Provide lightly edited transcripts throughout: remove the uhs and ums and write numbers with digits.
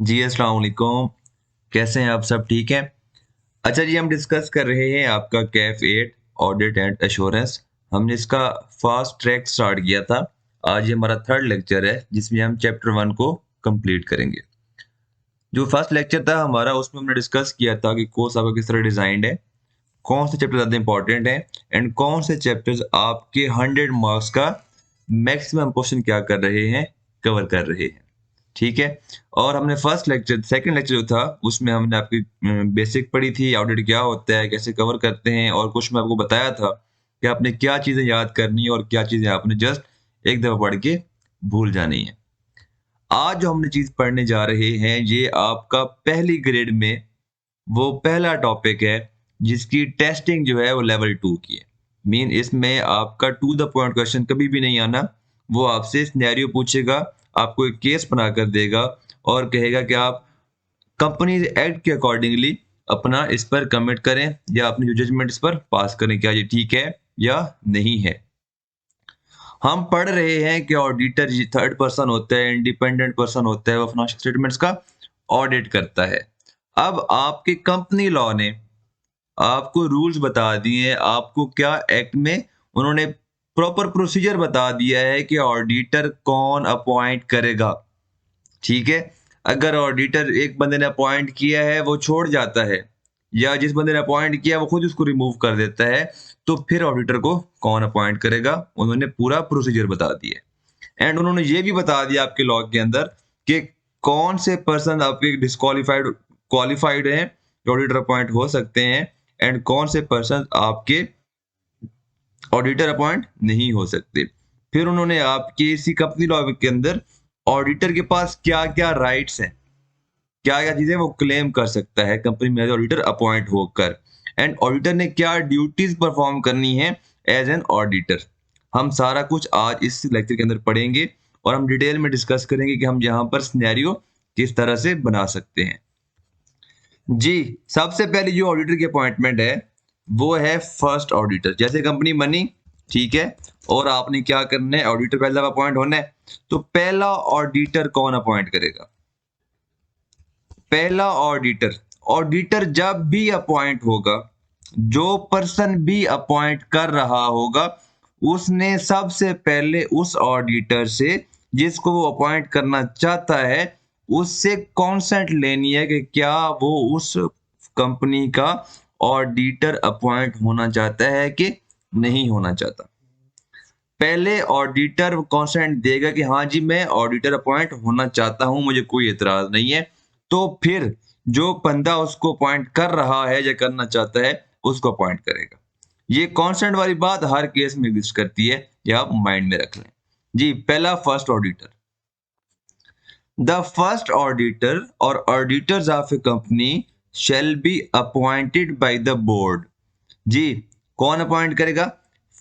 जी, अस्सलाम वालेकुम। कैसे हैं आप? सब ठीक हैं? अच्छा जी, हम डिस्कस कर रहे हैं आपका कैफ 8 ऑडिट एंड एश्योरेंस। हमने इसका फास्ट ट्रैक स्टार्ट किया था। आज ये हमारा थर्ड लेक्चर है जिसमें हम चैप्टर 1 को कंप्लीट करेंगे। जो फर्स्ट लेक्चर था हमारा उसमें हमने डिस्कस किया था कि कोर्स आपका किस तरह डिज़ाइंड है, कौन से चैप्टर ज़्यादा इंपॉर्टेंट हैं एंड कौन से चैप्टर्स आपके 100 मार्क्स का मैक्सिमम क्वेश्चन क्या कर रहे हैं, कवर कर रहे हैं। ठीक है? और हमने फर्स्ट लेक्चर सेकंड लेक्चर जो था, उसमें हमने आपकी बेसिक पढ़ी थी, ऑडिट क्या होता है, कैसे कवर करते हैं और कुछ मैं आपको बताया था कि आपने क्या चीज़ें याद करनी है और क्या चीज़ें आपने जस्ट एक दफ़ा पढ़ के भूल जानी है। आज जो हमने चीज़ पढ़ने जा रहे हैं, ये आपका पहली ग्रेड में वो पहला टॉपिक है, जिसकी टेस्टिंग जो है वो लेवल 2 की है। मीन इसमें आपका टू द पॉइंट क्वेश्चन कभी भी नहीं आना। वो आपसे सिनेरियो पूछेगा, आपको एक केस बनाकर देगा और कहेगा कि आप कंपनीज़ एक्ट के अकॉर्डिंगली अपना इस पर कमेंट करें या अपनी जो जजमेंट इस पर पास करें, क्या ये ठीक है या नहीं है। हम पढ़ रहे हैं कि ऑडिटर ये थर्ड पर्सन होता है, इंडिपेंडेंट पर्सन होता है, वो फाइनेंशियल स्टेटमेंट्स का ऑडिट करता है। अब आपके कंपनी लॉ ने आपको रूल्स बता दिए, आपको क्या एक्ट में उन्होंने प्रॉपर प्रोसीजर बता दिया है कि ऑडिटर कौन अपॉइंट करेगा, ठीक है? अगर ऑडिटर एक बंदे ने अपॉइंट किया है, वो छोड़ जाता है या जिस बंदे ने अपॉइंट किया वो खुद उसको रिमूव कर देता है, तो फिर ऑडिटर को कौन अपॉइंट करेगा? उन्होंने पूरा प्रोसीजर बता दिया है। एंड उन्होंने ये भी बता दिया आपके लॉ के अंदर कि कौन से पर्सन आपके डिस्क्वालिफाइड क्वालिफाइड हैं, ऑडिटर अपॉइंट हो सकते हैं एंड कौन से पर्सन आपके ऑडिटर अपॉइंट नहीं हो सकते। फिर उन्होंने आपके इसी कंपनी लॉ के अंदर ऑडिटर के पास क्या-क्या राइट्स हैं, क्या-क्या चीज़ें वो क्लेम कर सकता है कंपनी में एज़ ऑडिटर अपॉइंट होकर एंड ऑडिटर ने क्या ड्यूटीज़ परफॉर्म करनी है एज़ एन ऑडिटर। हम सारा कुछ आज इस लेक्चर के अंदर पढ़ेंगे और हम डिटेल में डिस्कस करेंगे कि हम यहाँ पर सिनेरियो किस तरह से बना सकते हैं। जी, सबसे पहली जो ऑडिटर की अपॉइंटमेंट है, वो है फर्स्ट ऑडिटर। जैसे कंपनी बनी, ठीक है? और आपने क्या करना है, ऑडिटर पहला अपॉइंट होना है, तो पहला ऑडिटर कौन अपॉइंट करेगा? पहला ऑडिटर, ऑडिटर जब भी अपॉइंट होगा, जो पर्सन भी अपॉइंट कर रहा होगा, उसने सबसे पहले उस ऑडिटर से, जिसको वो अपॉइंट करना चाहता है, उससे कॉन्सेंट लेनी है कि क्या वो उस कंपनी का ऑडिटर अपॉइंट होना चाहता है कि नहीं होना चाहता। पहले ऑडिटर कॉन्सेंट देगा कि हाँ जी, मैं ऑडिटर अपॉइंट होना चाहता हूँ, मुझे कोई एतराज़ नहीं है। तो फिर जो बंदा उसको अपॉइंट कर रहा है या करना चाहता है, उसको अपॉइंट करेगा। ये कॉन्सेंट वाली बात हर केस में एग्ज़िस्ट करती है, ये आप माइंड में रख लें। जी, पहला first auditor. The first auditor or auditors of a company shall be appointed by the board. जी, कौन अपॉइंट करेगा?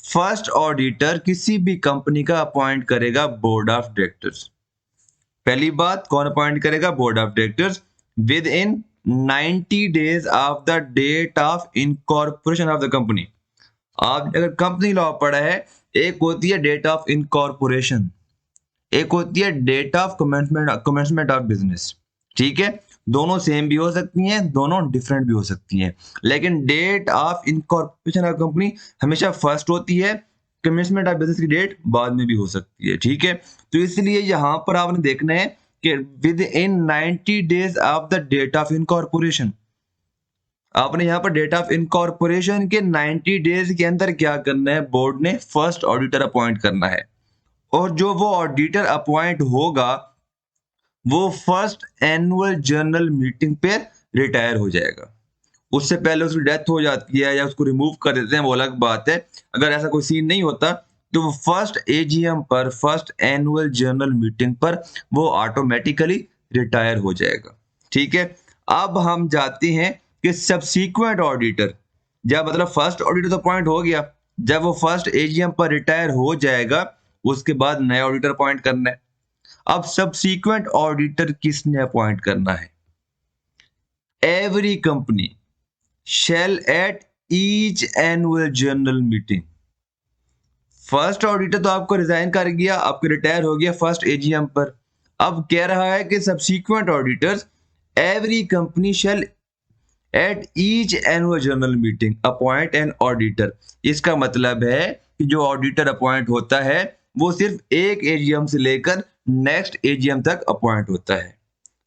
फर्स्ट ऑडिटर किसी भी कंपनी का अपॉइंट करेगा बोर्ड ऑफ डायरेक्टर्स। पहली बात, कौन अपॉइंट करेगा? Board of directors within 90 days of the date of incorporation of the company. आप अगर कंपनी लॉ पढ़ा है, एक होती है डेट ऑफ इनकॉर्पोरेशन, एक होती है date of commencement of business. ठीक है, दोनों सेम भी हो सकती हैं, दोनों डिफरेंट भी हो सकती हैं, लेकिन date of incorporation of company हमेशा फर्स्ट होती है, कमेंसमेंट ऑफ बिजनेस की डेट बाद में भी हो सकती है। ठीक है, तो इसलिए यहाँ पर आपने देखना है कि within 90 days of the date of incorporation, आपने यहाँ पर डेट ऑफ इनकॉर्पोरेशन के 90 डेज के अंदर क्या करना है, बोर्ड ने फर्स्ट ऑडिटर अपॉइंट करना है। और जो वो ऑडिटर अपॉइंट होगा, वो फर्स्ट एनुअल जनरल मीटिंग पे रिटायर हो जाएगा। उससे पहले उसकी डेथ हो जाती है या उसको रिमूव कर देते हैं, वो अलग बात है। अगर ऐसा कोई सीन नहीं होता, तो वो फर्स्ट एजीएम पर, फर्स्ट एनुअल जनरल मीटिंग पर वो ऑटोमेटिकली रिटायर हो जाएगा। ठीक है, अब हम जाते हैं कि सब्सीक्वेंट ऑडिटर, जब मतलब फर्स्ट ऑडिटर तो अपॉइंट हो गया, जब वो फर्स्ट एजीएम पर रिटायर हो जाएगा, उसके बाद नया ऑडिटर अपॉइंट करना है। अब सब्सीक्वेंट ऑडिटर किसने अपॉइंट करना है? Every company shall at each annual general meeting, first auditor तो आपको रिजाइन कर गया, आपको रिटायर हो गया फर्स्ट एजीएम पर। अब कह रहा है कि subsequent auditors every company shall at each annual general meeting appoint an auditor. इसका मतलब है कि जो ऑडिटर अपॉइंट होता है वो सिर्फ एक एजीएम से लेकर नेक्स्ट एजीएम तक अपॉइंट होता है।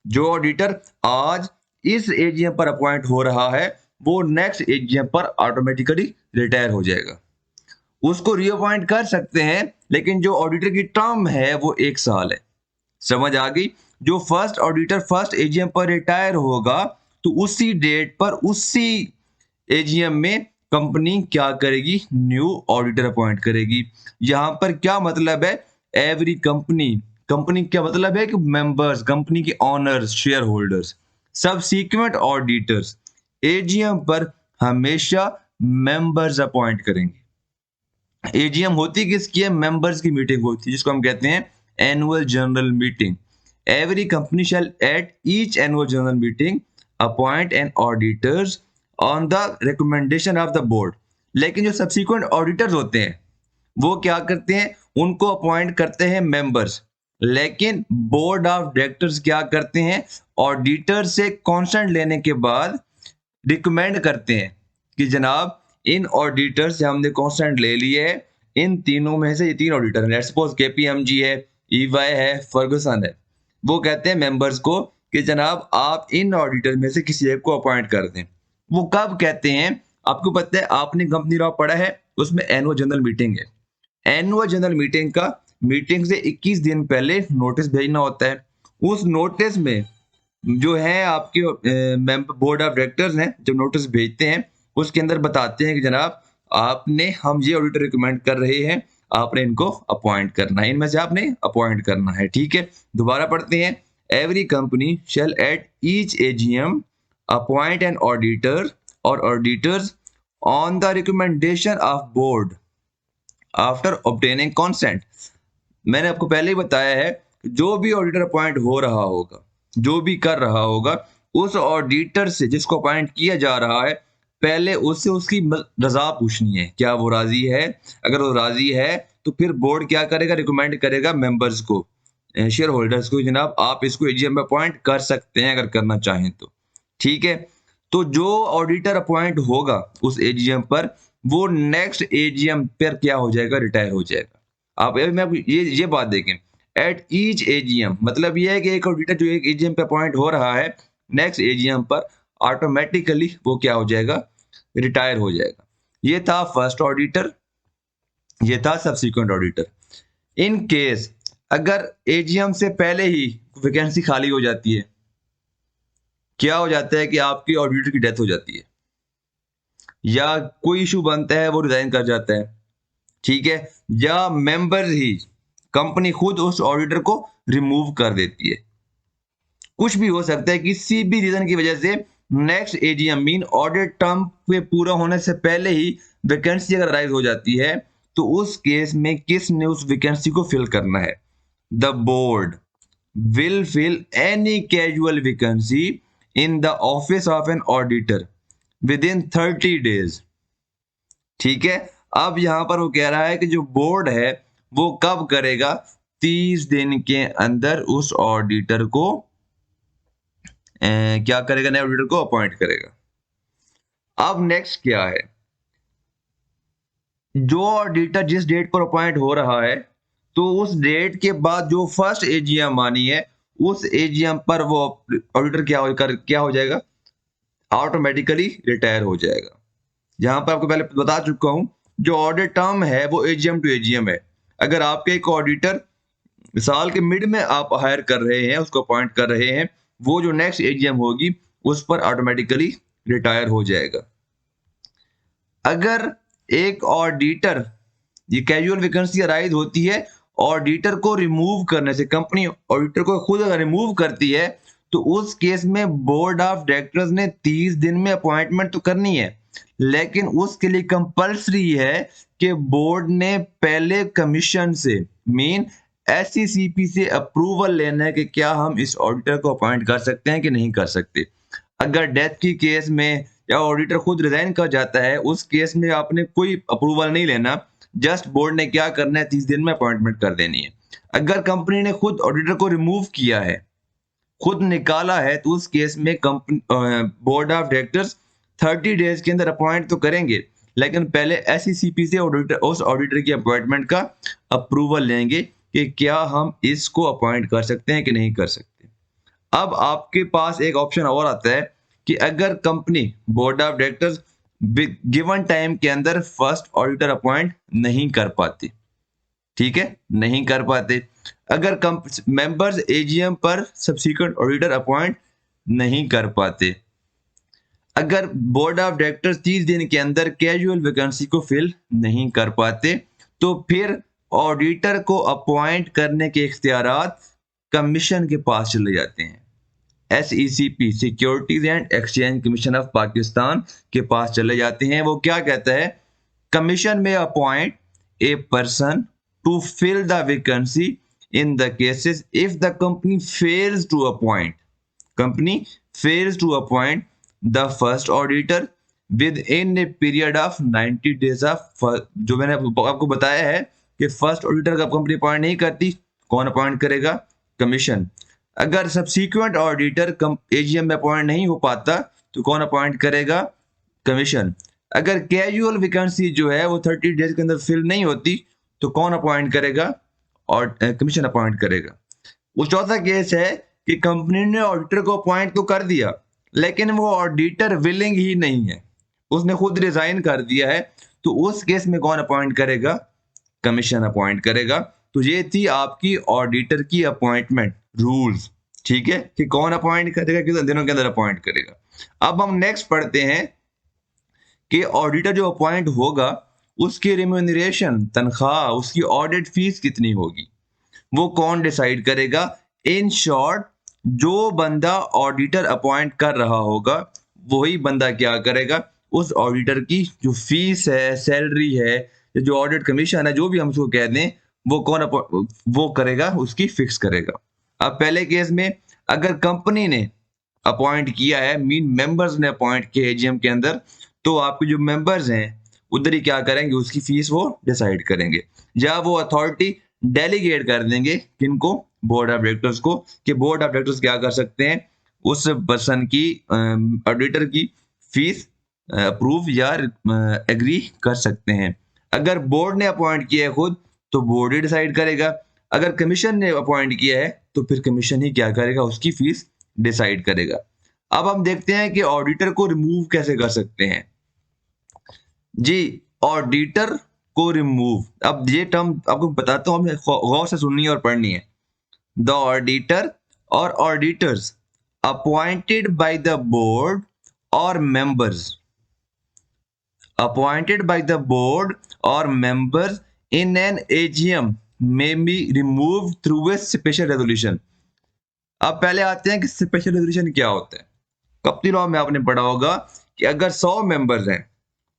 जो ऑडिटर आज इस एजीएम पर अपॉइंट हो रहा है वो नेक्स्ट एजीएम पर ऑटोमेटिकली रिटायर हो जाएगा। उसको रीअपॉइंट कर सकते हैं, लेकिन जो ऑडिटर की टर्म है वो 1 साल है। समझ आ गई? जो फर्स्ट ऑडिटर फर्स्ट एजीएम पर रिटायर होगा तो उसी डेट पर उसी एजीएम में कंपनी क्या करेगी, न्यू ऑडिटर अपॉइंट करेगी। यहां पर क्या मतलब है, एवरी कंपनी, कंपनी क्या मतलब है कि मेंबर्स, कंपनी के honours, share holders, subsequent auditors AGM पर हमेशा मेंबर्स अपॉइंट करेंगे। एजीएम होती किसकी है, मेंबर्स की मीटिंग होती है जिसको हम कहते हैं annual general meeting. Every company shall at each annual general meeting appoint an auditors on the recommendation of the board. लेकिन जो सब्सिक्वेंट ऑडिटर्स होते हैं वो क्या करते हैं, उनको अपॉइंट करते हैं मेंबर्स, लेकिन बोर्ड ऑफ डायरेक्टर्स क्या करते हैं, ऑडिटर से कॉन्सेंट लेने के बाद रिकमेंड करते हैं कि जनाब इन ऑडिटर से हमने कॉन्सेंट ले लिए है, इन तीनों में से ये 3 ऑडिटर हैं, लेट्स सपोज केपीएमजी है, ईवाई है, फर्गुसन है। वो कहते हैं मेंबर्स को कि जनाब आप इन ऑडिटर में से किसी एक को अपॉइंट कर दें। वो कब कहते हैं, आपको पता है, आपने कंपनी लॉ पढ़ा है, उसमें एनुअल जनरल मीटिंग है। एनुअल जनरल मीटिंग का मीटिंग से 21 दिन पहले नोटिस भेजना होता है। उस नोटिस में जो है आपके बोर्ड ऑफ डायरेक्टर्स हैं, जब नोटिस भेजते हैं उसके अंदर बताते हैं कि जनाब आपने, हम ये ऑडिटर रिकमेंड कर रहे हैं, आपने इनको अपॉइंट करना है, इनमें से आपने अपॉइंट करना है। ठीक है, दोबारा पढ़ते हैं। Every company shall at each AGM appoint an auditor or auditors on the recommendation of board after obtaining consent. मैंने आपको पहले ही बताया है, जो भी ऑडिटर अपॉइंट हो रहा होगा, जो भी कर रहा होगा, उस ऑडिटर से जिसको अपॉइंट किया जा रहा है, पहले उससे उसकी रजा पूछनी है, क्या वो राजी है। अगर वो राजी है तो फिर बोर्ड क्या करेगा, रिकमेंड करेगा मेंबर्स को, शेयर होल्डर्स को, जनाब आप इसको एजीएम में अपॉइंट कर सकते हैं अगर करना चाहें तो। ठीक है, तो जो ऑडिटर अपॉइंट होगा उस एजीएम पर, वो नेक्स्ट एजीएम पर क्या हो जाएगा, रिटायर हो जाएगा। आप ये बात देखें, एट ईच एजीएम मतलब ये है कि एक ऑडिटर जो एक एजीएम पे अपॉइंट हो रहा है, नेक्स्ट एजीएम पर ऑटोमेटिकली वो क्या हो जाएगा, रिटायर हो जाएगा। ये था फर्स्ट ऑडिटर, ये था सब्सिक्वेंट ऑडिटर। इन केस अगर एजीएम से पहले ही वैकेंसी खाली हो जाती है, क्या हो जाता है कि आपकी ऑडिटर की डेथ हो जाती है या कोई इशू बनता है, वो रिजाइन कर जाता है। ठीक है, या मेंबर ही, कंपनी खुद उस ऑडिटर को रिमूव कर देती है, कुछ भी हो सकता है, किसी भी रीजन की वजह से next AGM mean audit term पे पूरा होने से पहले ही वैकेंसी अगर राइज हो जाती है, तो उस केस में किसने उस वैकेंसी को फिल करना है, the board will fill any casual vacancy in the office of an auditor within 30 days. ठीक है, अब यहां पर वो कह रहा है कि जो बोर्ड है वो कब करेगा, 30 दिन के अंदर उस ऑडिटर को क्या करेगा, नए ऑडिटर को अपॉइंट करेगा। अब नेक्स्ट क्या है, जो ऑडिटर जिस डेट पर अपॉइंट हो रहा है, तो उस डेट के बाद जो फर्स्ट एजीएम आनी है, उस एजीएम पर वो ऑडिटर क्या हो जाएगा, ऑटोमेटिकली रिटायर हो जाएगा। यहां पर आपको पहले बता चुका हूं, जो ऑडिट टर्म है वो एजीएम टू एजीएम है। अगर आपके एक ऑडिटर साल के मिड में आप हायर कर रहे हैं, उसको अपॉइंट कर रहे हैं, वो जो नेक्स्ट एजीएम होगी उस पर ऑटोमेटिकली रिटायर हो जाएगा। अगर एक ऑडिटर, ये कैजुअल वैकेंसी अराइज होती है, ऑडिटर को रिमूव करने से, कंपनी ऑडिटर को खुद अगर रिमूव करती है, तो उस केस में बोर्ड ऑफ डायरेक्टर्स ने 30 दिन में अपॉइंटमेंट तो करनी है, लेकिन उसके लिए कंपल्सरी है कि बोर्ड ने पहले कमीशन से मीन एससीसीपी से अप्रूवल लेना है कि क्या हम इस ऑडिटर को अपॉइंट कर सकते हैं कि नहीं कर सकते। अगर डेथ की केस में या ऑडिटर खुद रिजाइन कर जाता है, उस केस में आपने कोई अप्रूवल नहीं लेना, जस्ट बोर्ड ने क्या करना है, 30 दिन में अपॉइंटमेंट कर देनी है। अगर कंपनी ने खुद ऑडिटर को रिमूव किया है, खुद निकाला है, तो उस केस में company board of directors 30 days के अंदर अपॉइंट तो करेंगे, लेकिन पहले एसईसीपी से ऑडिटर, उस ऑडिटर की अपॉइंटमेंट का अप्रूवल लेंगे कि क्या हम इसको अपॉइंट कर सकते हैं कि नहीं कर सकते। अब आपके पास एक ऑप्शन और आता है कि अगर company board of directors given time के अंदर फर्स्ट ऑडिटर अपॉइंट नहीं कर पाती, ठीक है, नहीं कर पाते, अगर मेंबर्स एजीएम पर सब्सिक्वेंट ऑडिटर अपॉइंट नहीं कर पाते, अगर बोर्ड ऑफ डायरेक्टर्स 30 दिन के अंदर कैजुअल वैकेंसी को फिल नहीं कर पाते, तो फिर ऑडिटर को अपॉइंट करने के इख्तियारात कमीशन के पास चले जाते हैं। SECP, securities and exchange commission of Pakistan के पास चले जाते हैं। वो क्या कहता है, कमीशन में appoint a person to fill the vacancy in the cases if the company fails to appoint the first auditor within a period of 90 days of, जो मैंने आपको बताया है कि फर्स्ट ऑडिटर का कंपनी अपॉइंट नहीं करती, कौन अपॉइंट करेगा, कमीशन। अगर सब्सिक्वेंट ऑडिटर एजीएम में अपॉइंट नहीं हो पाता तो कौन अपॉइंट करेगा, कमीशन। अगर कैजुअल वैकेंसी जो है वो 30 डेज के अंदर फिल नहीं होती तो कौन अपॉइंट करेगा, और कमीशन अपॉइंट करेगा। वो चौथा केस है कि कंपनी ने ऑडिटर को अपॉइंट तो कर दिया, लेकिन वो ऑडिटर विलिंग ही नहीं है, उसने खुद रिजाइन कर दिया है, तो उस केस में कौन अपॉइंट करेगा, कमीशन अपॉइंट करेगा। तो ये थी आपकी ऑडिटर की अपॉइंटमेंट रूल्स, ठीक है, कि कौन अपॉइंट करेगा, कितने दिनों के अंदर अपॉइंट करेगा। अब हम नेक्स्ट पढ़ते हैं कि ऑडिटर जो अपॉइंट होगा उसकी रिम्यूनरेशन, तनख्वाह, उसकी ऑडिट फीस कितनी होगी, वो कौन डिसाइड करेगा। इन शॉर्ट, जो बंदा ऑडिटर अपॉइंट कर रहा होगा वही बंदा क्या करेगा, उस ऑडिटर की जो फीस है, सैलरी है, जो ऑडिट कमीशन है, जो भी हम उसको कह दें, वो कौन वो करेगा, उसकी फिक्स करेगा। अब पहले केस में अगर कंपनी ने अपॉइंट किया है, मीन मेंबर्स ने अपॉइंट किया एजीएम के अंदर, तो आपके जो मेंबर्स हैं उधर ही क्या करेंगे, उसकी फीस वो डिसाइड करेंगे, या वो अथॉरिटी डेलीगेट कर देंगे किनको, बोर्ड ऑफ डायरेक्टर्स को, कि बोर्ड ऑफ डायरेक्टर्स क्या कर सकते हैं, उस पर्सन की ऑडिटर की फीस अप्रूव या एग्री कर सकते हैं। अगर बोर्ड ने अपॉइंट किया है खुद तो बोर्ड ही डिसाइड करेगा, अगर कमीशन ने अपॉइंट किया है तो फिर कमीशन ही क्या करेगा, उसकी फीस डिसाइड करेगा। अब हम देखते हैं कि ऑडिटर को रिमूव कैसे कर सकते हैं जी। ऑडिटर को रिमूव, अब ये टर्म आपको बताता हूं, हमें गौर से सुननी है और पढ़नी है। The auditor or auditors appointed by the board और members, appointed by the board or members in an AGM may be removed through a special resolution। अब पहले आते हैं कि स्पेशल रेजोल्यूशन क्या होता है। कंपनी लॉ में आपने पढ़ा होगा कि अगर 100 मेंबर्स हैं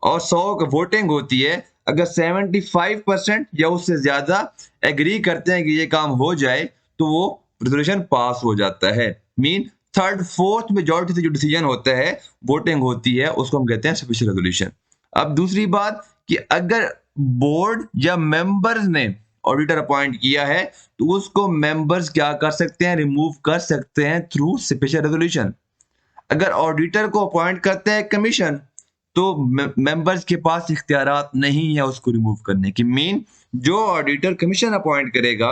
और 100 की वोटिंग होती है, अगर 75% या उससे ज्यादा एग्री करते हैं कि ये काम हो जाए तो वो रेजोल्यूशन पास हो जाता है। मीन थर्ड फोर्थ मेजॉरिटी से जो डिसीजन होता है, वोटिंग होती है, उसको हम कहते हैं स्पेशल रेजोल्यूशन। अब दूसरी बात कि अगर बोर्ड या मेंबर्स ने ऑडिटर अपॉइंट किया है तो उसको मेंबर्स क्या कर सकते हैं, रिमूव कर सकते हैं थ्रू स्पेशल रेजोल्यूशन। अगर ऑडिटर को अपॉइंट करते हैं कमीशन तो मेंबर्स के पास इख्तियारात नहीं है उसको रिमूव करने की। मीन जो ऑडिटर कमीशन अपॉइंट करेगा,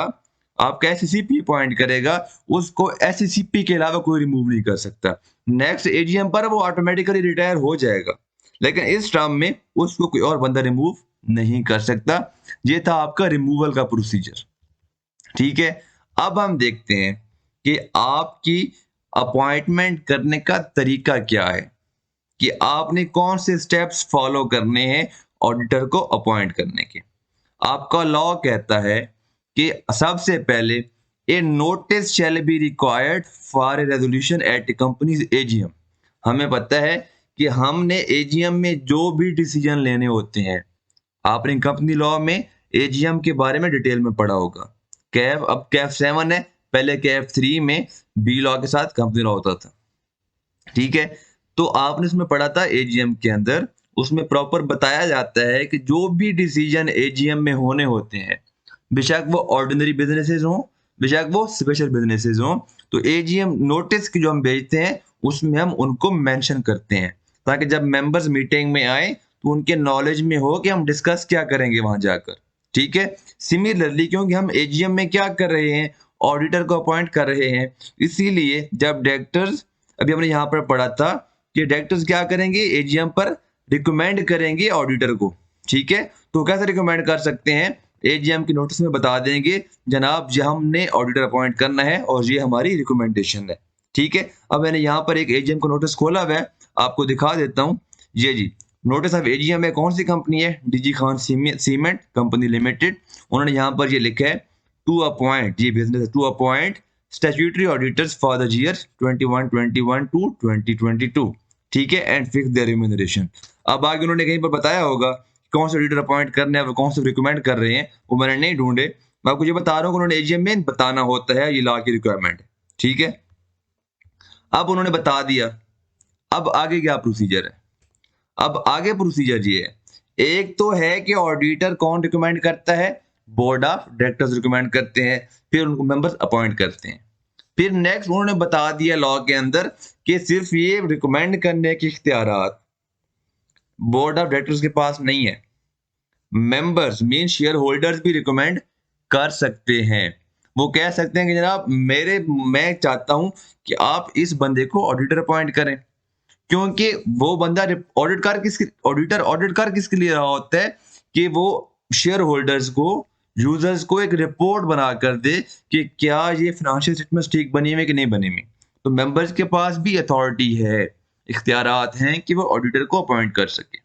आपका एससीपी अपॉइंट करेगा, उसको एससीपी के अलावा कोई रिमूव नहीं कर सकता। नेक्स्ट एजीएम पर वो ऑटोमेटिकली रिटायर हो जाएगा, लेकिन इस टर्म में उसको कोई और बंदा रिमूव नहीं कर सकता। ये था आपका रिमूवल का प्रोसीजर, ठीक है। अब हम देखते हैं कि आपकी अपॉइंटमेंट करने का तरीका क्या है, कि आपने कौन से स्टेप्स फॉलो करने हैं ऑडिटर को अपॉइंट करने के। आपका लॉ कहता है कि सबसे पहले a notice shall be required for a resolution at companies AGM. हमें पता है कि हमने एजीएम में जो भी डिसीजन लेने होते हैं, आपने कंपनी लॉ में एजीएम के बारे में डिटेल में पढ़ा होगा। कैफ, अब कैफ 7 है, पहले कैफ 3 में बी लॉ के साथ कंपनी लॉ होता था, ठीक है। तो आपने इसमें पढ़ा था एजीएम के अंदर, उसमें प्रॉपर बताया जाता है कि जो भी डिसीजन एजीएम में होने होते हैं, बेशक वो ऑर्डिनरी बिजनेसेस हों, बेशक वो स्पेशल बिजनेसेस हों, तो एजीएम नोटिस की जो हम भेजते हैं उसमें हम उनको मेंशन करते हैं, ताकि जब मेंबर्स मीटिंग में आए तो उनके नॉलेज में हो कि हम डिस्कस क्या करेंगे वहां जाकर। ठीक है। सिमिलरली क्योंकि हम एजीएम में क्या कर रहे हैं, ऑडिटर को अपॉइंट कर रहे हैं, इसीलिए जब डायरेक्टर्स, अभी हमने यहाँ पर पढ़ा था कि डायरेक्टर्स क्या करेंगे, एजीएम पर रिकमेंड करेंगे ऑडिटर को। ठीक है। तो कैसे रिकमेंड कर सकते हैं, एजीएम के नोटिस में बता देंगे जनाब जी हमने ऑडिटर अपॉइंट करना है और ये हमारी रिकमेंडेशन है। ठीक है। अब मैंने यहाँ पर एक एजीएम का नोटिस खोला हुआ है, आपको दिखा देता हूँ। ये जी नोटिस ऑफ एजीएम में कौन सी कंपनी है, DG Khan cement company limited. उन्होंने यहाँ पर ये लिखा है टू अपॉइंट, ये business to appoint statutory auditors for the year 2121 to 2022। ठीक है। And fix their remuneration. अब आगे उन्होंने कहीं पर बताया होगा कौन से ऑडिटर अपॉइंट करने हैं, कौन से रिकमेंड कर रहे हैं, वो मैंने नहीं ढूंढे। मैं आपको ये बता रहा हूँ कि उन्होंने एजीएम में बताना होता है, ये लॉ की रिक्वायरमेंट है। ठीक है। अब उन्होंने बता दिया, अब आगे क्या प्रोसीजर है। अब आगे प्रोसीजर ये है, एक तो है कि ऑडिटर कौन रिकमेंड करता है, बोर्ड ऑफ डायरेक्टर्स रिकमेंड करते हैं, फिर उनको मेंबर्स अपॉइंट करते हैं। फिर नेक्स्ट उन्होंने बता दिया लॉ के अंदर कि सिर्फ ये रिकमेंड करने के इख्तियारात बोर्ड ऑफ डायरेक्टर्स के पास नहीं है, मेंबर्स मीन शेयर होल्डर्स भी रिकमेंड कर सकते हैं। वो कह सकते हैं कि जनाब मैं चाहता हूं कि आप इस बंदे को ऑडिटर अपॉइंट करें, क्योंकि वो बंदा ऑडिट कर किसके लिए रहा होता है कि वो शेयर होल्डर्स को, यूजर्स को एक रिपोर्ट बना कर दे कि क्या ये फाइनेंशियल स्टेटमेंट्स ठीक बनी हुई कि नहीं बनी हुई। तो मेंबर्स के पास भी अथॉरिटी है, इख्तियारात हैं कि वो ऑडिटर को अपॉइंट कर सके।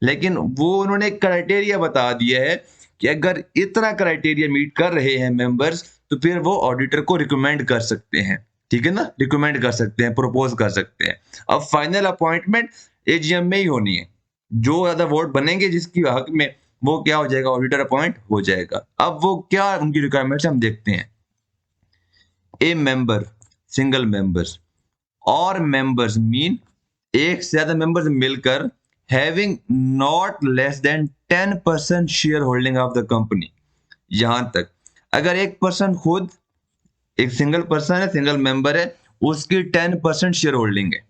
लेकिन वो उन्होंने एक क्राइटेरिया बता दिया है कि अगर इतना क्राइटेरिया मीट कर रहे हैं मेंबर्स, तो फिर वो ऑडिटर को रिकमेंड कर सकते हैं। ठीक है ना, रिकमेंड कर सकते हैं, प्रपोज कर सकते हैं। अब फाइनल अपॉइंटमेंट एजीएम में ही होनी है, जो ज्यादा वोट बनेंगे जिसकी हक में, वो क्या हो जाएगा, ऑडिटर अपॉइंट हो जाएगा। अब वो क्या उनकी रिक्वायरमेंट्स हम देखते हैं। ए मेंबर, सिंगल मेंबर्स और मेंबर्स मीन एक से ज्यादा मेंबर्स मिलकर having not less than 10% share holding of the company. यहां तक अगर एक पर्सन खुद, एक सिंगल पर्सन है, सिंगल मेंबर है, उसकी 10% शेयर होल्डिंग है,